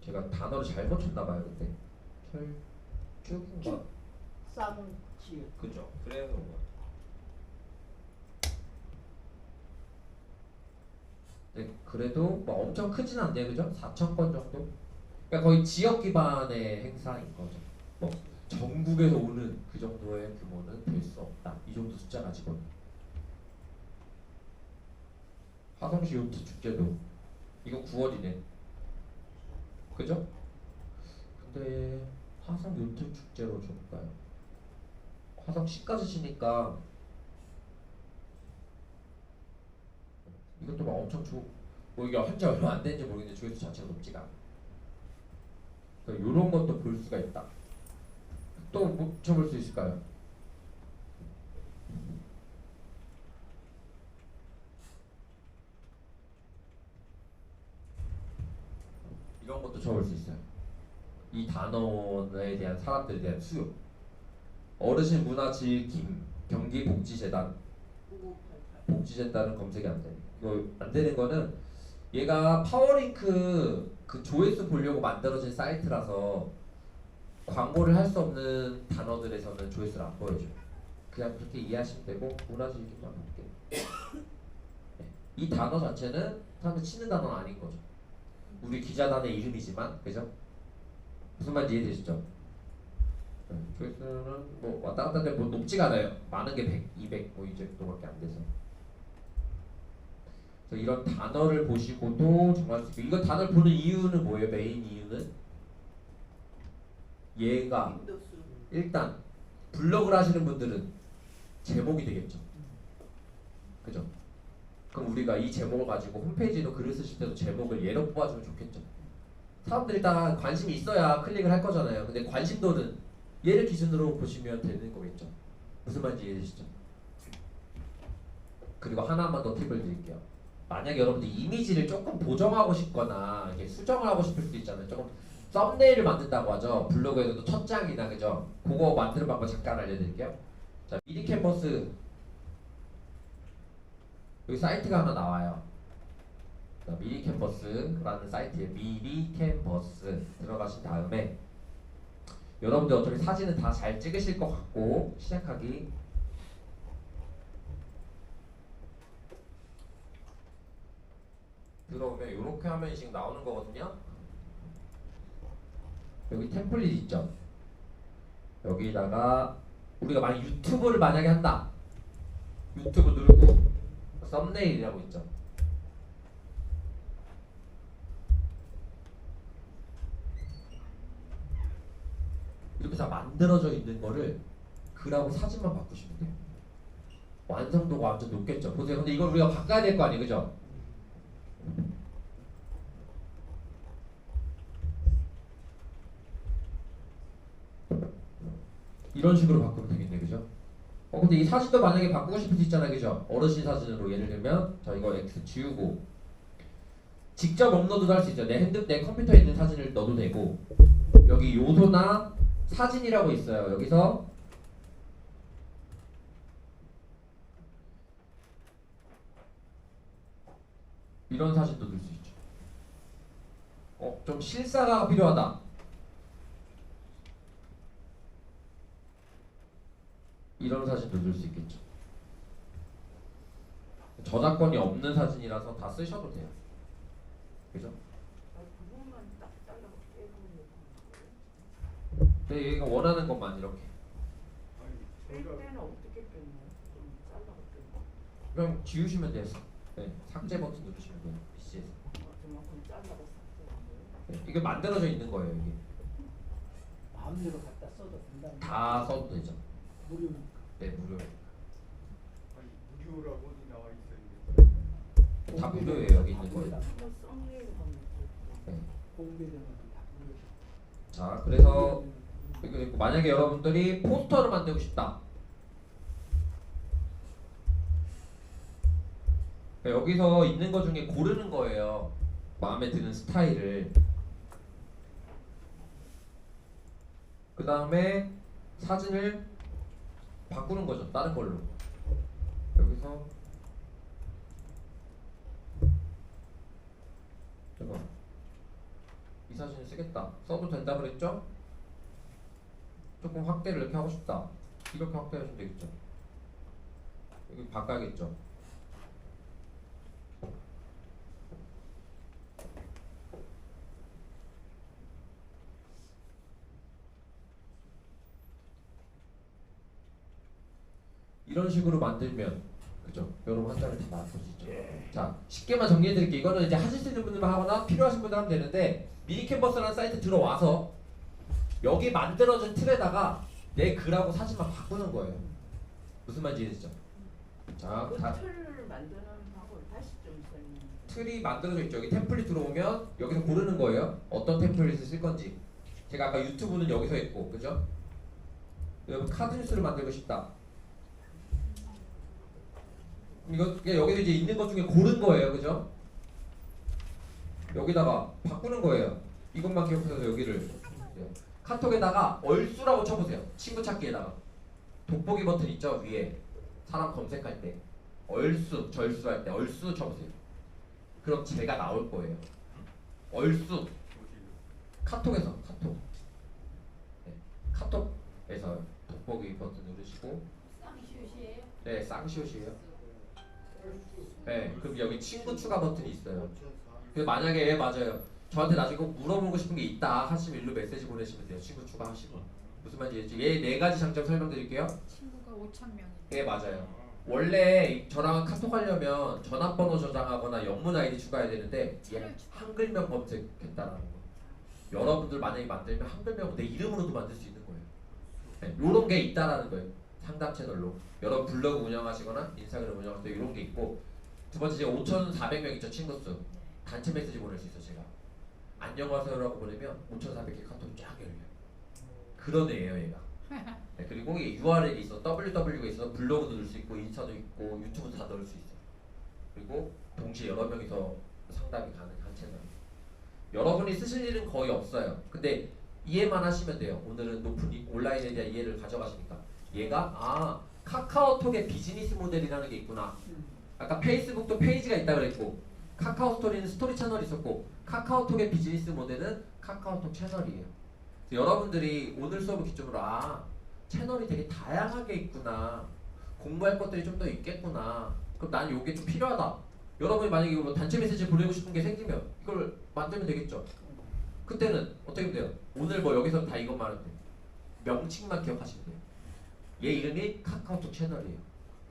S2: 제가 단어를 잘못 쳤나봐요 그때. 철쭉인가?
S4: 쌍 지읒.
S2: 그죠? 그래서 그런 거 같아요. 네, 그래도 뭐 엄청 크진 않네요, 그죠? 4,000건 정도? 그러니까 거의 지역 기반의 행사인 거죠. 뭐 전국에서 오는 그 정도의 규모는 될 수 없다. 이 정도 숫자 가지고는. 화성시 요트 축제도 이거 9월이네. 그죠? 근데 화성 요트 축제로 줄까요? 화성시까지 치니까 이것도 막 엄청 뭐 이게 한지 얼마 안 되는지 모르겠는데 조회수 자체가 높지가 않아. 그러니까 요런 것도 볼 수가 있다. 또 뭐 쳐볼 수 있을까요? 이런 것도 쳐볼 수 있어요. 이 단어에 대한 사람들에 대한 수요. 어르신 문화지킴 경기복지재단. 복지재단은 검색이 안 돼. 이거 안 되는 거는 얘가 파워링크 그 조회수 보려고 만들어진 사이트라서 광고를 할 수 없는 단어들에서는 조회수를 안 보여줘. 그냥 그렇게 이해하시면 되고 문화지킴만 볼게요. 네. 이 단어 자체는 사람들 치는 단어는 아닌 거죠. 우리 기자단의 이름이지만, 그죠? 무슨 말인지 이해되시죠? 조회수는 뭐 왔다 갔다 하는데 뭐 높지가 않아요. 많은 게 100, 200 뭐 이 정도밖에 안 돼서. 그래서 이런 단어를 보시고도 정할 수 있고, 이거 단어를 보는 이유는 뭐예요? 메인 이유는 얘가
S9: 윈도우스.
S2: 일단 블로그를 하시는 분들은 제목이 되겠죠. 그죠? 그럼 우리가 이 제목을 가지고 홈페이지로 글을 쓰실 때도 제목을 얘로 뽑아주면 좋겠죠. 사람들이 일단 관심이 있어야 클릭을 할 거잖아요. 근데 관심도는 얘를 기준으로 보시면 되는 거겠죠. 무슨 말인지 이해되시죠? 그리고 하나만 더 팁을 드릴게요. 만약에 여러분들 이미지를 조금 보정하고 싶거나 이렇게 수정을 하고 싶을 수도 있잖아요. 조금 썸네일을 만든다고 하죠. 블로그에서도 첫 장이나 그죠? 그거 만드는 방법 잠깐 알려드릴게요. 자, 미리 캔버스 여기 사이트가 하나 나와요. 자, 미리 캔버스라는 사이트에 미리 캔버스 들어가신 다음에 여러분들 어차피 사진은 다 잘 찍으실 것 같고 시작하기 들어오면 이렇게 화면이 나오는 거거든요. 여기 템플릿 있죠. 여기다가 우리가 만약 유튜브를 만약에 한다. 유튜브 누르고 썸네일이라고 있죠. 이렇게 다 만들어져 있는 거를 글하고 사진만 바꾸시면 돼요. 완성도가 완전 높겠죠. 보세요. 근데 이걸 우리가 바꿔야 될 거 아니에요, 그죠? 이런 식으로 바꾸면 되겠네, 그죠? 근데 이 사진도 만약에 바꾸고 싶을 수 있잖아요, 그죠? 어르신 사진으로 예를 들면 자 이거 X 지우고 직접 업로드도 할 수 있죠. 내 컴퓨터에 있는 사진을 넣어도 되고 여기 요소나 사진이라고 있어요. 여기서 이런 사진도 넣을 수 있죠. 좀 실사가 필요하다. 이런 사진도 넣을 수 있겠죠. 저작권이 없는 사진이라서 다 쓰셔도 돼요. 그죠?
S9: 부분만 딱 잘라서 빼는 거예요.
S2: 근데 얘가 원하는 것만 이렇게.
S9: 뺄 때는 어떻게 빼나요? 좀 잘라서 빼고.
S2: 그럼 지우시면 돼요. 네, 삭제 버튼 누르시면 돼요. PC에서.
S9: 그만큼 잘라서 삭제하는 거예요.
S2: 이게 만들어져 있는 거예요. 이게
S4: 마음대로 갖다 써도 된다는
S2: 다 써도 되죠.
S4: 무료니까.
S2: 네, 무료.
S5: 아니 무료라고 어디 나와 있어요?
S2: 다 무료예요. 여기 있는 거예요.
S9: 이거 썸네일 하면
S2: 네.
S4: 공개되는 것도 다 무료.
S2: 자, 그래서 이거 있고 만약에 여러분들이 포스터를 만들고 싶다. 여기서 있는 것 중에 고르는 거예요. 마음에 드는 스타일을. 그 다음에 사진을 바꾸는 거죠. 다른 걸로. 여기서 잠깐 이 사진을 쓰겠다. 써도 된다 그랬죠? 조금 확대를 이렇게 하고 싶다. 이렇게 확대하시면 되겠죠. 여기 바꿔야겠죠. 이런 식으로 만들면 그죠? 여러분 한 장을 다 만들 수 있죠. 자, 쉽게만 정리해 드릴게요. 이거는 이제 하실 수 있는 분들만 하거나 필요하신 분들 하면 되는데 미리 캔버스라는 사이트 들어와서 여기 만들어진 틀에다가 내 글하고 사진만 바꾸는 거예요. 무슨 말인지 이해되죠? 자,
S9: 그 틀을 만드는 방법 다시 좀 설명.
S2: 틀이 만들어져 있죠. 여기 템플릿 들어오면 여기서 고르는 거예요. 어떤 템플릿을 쓸 건지. 제가 아까 유튜브는 여기서 했고, 그죠? 여러분 카드 뉴스를 만들고 싶다. 이거 여기서 이제 있는 것 중에 고른 거예요, 그죠? 여기다가 바꾸는 거예요. 이것만 기억해서 여기를 카톡에다가 얼쑤라고 쳐보세요. 친구 찾기에다가 돋보기 버튼 있죠 위에 사람 검색할 때 얼쑤 절수 할 때 얼쑤 쳐보세요. 그럼 제가 나올 거예요. 얼쑤 카톡에서 카톡 카톡에서 돋보기 버튼 누르시고
S1: 쌍시옷이에요?
S2: 네 쌍시옷이에요. 네, 그럼 여기 친구 추가 버튼이 있어요. 그래서 만약에 맞아요. 저한테 나중에 꼭 물어보고 싶은 게 있다 하시면 일로 메시지 보내시면 돼요. 친구 추가하시고. 무슨 말인지 얘 네 가지 장점 설명드릴게요.
S1: 친구가 5,000명이.
S2: 예, 맞아요. 원래 저랑 카톡하려면 전화번호 저장하거나 영문 아이디 추가해야 되는데 얘 한글명 검색했다라는 거. 여러분들 만약에 만들면 한글명 내 이름으로도 만들 수 있는 거예요. 네, 요런 게 있다라는 거예요. 상담 채널로. 여러분 블로그 운영하시거나 인스타그램 운영할 때 이런 게 있고, 두 번째 제가 5,400명 있죠, 친구 수. 단체 메시지 보낼 수 있어 제가. 안녕하세요라고 보내면 5,400개 카톡이 쫙 열려요. 그런 애예요 얘가. 네, 그리고 이게 URL이 있어, www가 있어, 블로그도 넣을 수 있고 인스타도 있고 유튜브도 다 넣을 수 있어. 그리고 동시에 여러 명이서 상담이 가능한 채널. 여러분이 쓰실 일은 거의 없어요. 근데 이해만 하시면 돼요. 오늘은 높은 온라인에 대한 이해를 가져가시니까. 얘가 카카오톡의 비즈니스 모델이라는 게 있구나. 아까 페이스북도 페이지가 있다 그랬고, 카카오 스토리는 스토리 채널이 있었고, 카카오톡의 비즈니스 모델은 카카오톡 채널이에요. 여러분들이 오늘 수업을 기점으로 채널이 되게 다양하게 있구나, 공부할 것들이 좀 더 있겠구나, 그럼 난 요게 좀 필요하다. 여러분이 만약에 뭐 단체 메시지 보내고 싶은 게 생기면 이걸 만들면 되겠죠. 그때는 어떻게 하면 돼요? 오늘 뭐 여기서 다 이것만 하면 돼요. 명칭만 기억하시면 돼요. 얘 이름이 카카오톡 채널이에요.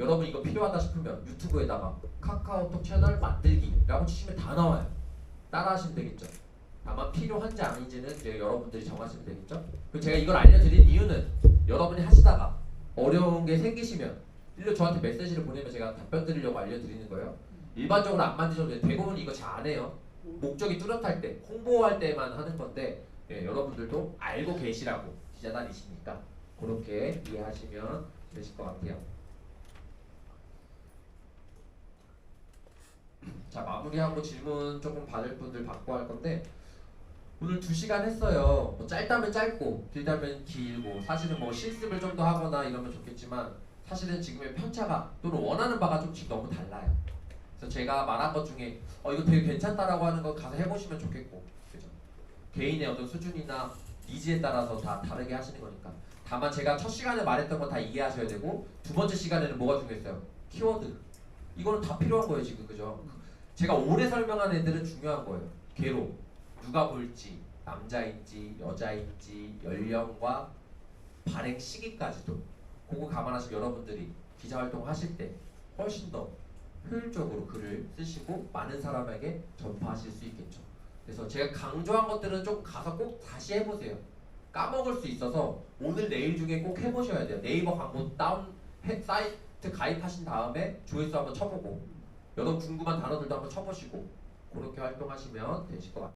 S2: 여러분 이거 필요하다 싶으면 유튜브에다가 카카오톡 채널 만들기라고 치시면 다 나와요. 따라하시면 되겠죠. 다만 필요한지 아닌지는 이제 여러분들이 정하시면 되겠죠. 그리고 제가 이걸 알려드린 이유는 여러분이 하시다가 어려운 게 생기시면 일로 저한테 메시지를 보내면 제가 답변 드리려고 알려드리는 거예요. 일반적으로 안 만드셔도 돼요. 대부분 이거 잘 안 해요. 목적이 뚜렷할 때, 홍보할 때만 하는 건데, 예, 여러분들도 알고 계시라고 기자단이시니까 그렇게 이해하시면 되실 것 같아요. 자, 마무리하고 질문 조금 받을 분들 받고 할 건데, 오늘 2시간 했어요. 뭐 짧다면 짧고 길다면 길고, 사실은 뭐 실습을 좀 더 하거나 이러면 좋겠지만 사실은 지금의 편차가 또는 원하는 바가 좀씩 너무 달라요. 그래서 제가 말한 것 중에 이거 되게 괜찮다라고 하는 거 가서 해보시면 좋겠고, 그죠? 개인의 어떤 수준이나 니즈에 따라서 다 다르게 하시는 거니까. 다만 제가 첫 시간에 말했던 거 다 이해하셔야 되고, 두 번째 시간에는 뭐가 중요했어요? 키워드. 이거는 다 필요한 거예요 지금, 그죠? 제가 오래 설명한 애들은 중요한 거예요. 개로 누가 볼지, 남자인지 여자인지, 연령과 발행 시기까지도 그거 감안하시고 여러분들이 기자활동 하실 때 훨씬 더 효율적으로 글을 쓰시고 많은 사람에게 전파하실 수 있겠죠. 그래서 제가 강조한 것들은 좀 가서 꼭 다시 해보세요. 까먹을 수 있어서 오늘 내일 중에 꼭 해보셔야 돼요. 네이버 광고 사이트 가입하신 다음에 조회수 한번 쳐보고, 여러분 궁금한 단어들도 한번 쳐보시고 그렇게 활동하시면 되실 것 같아요.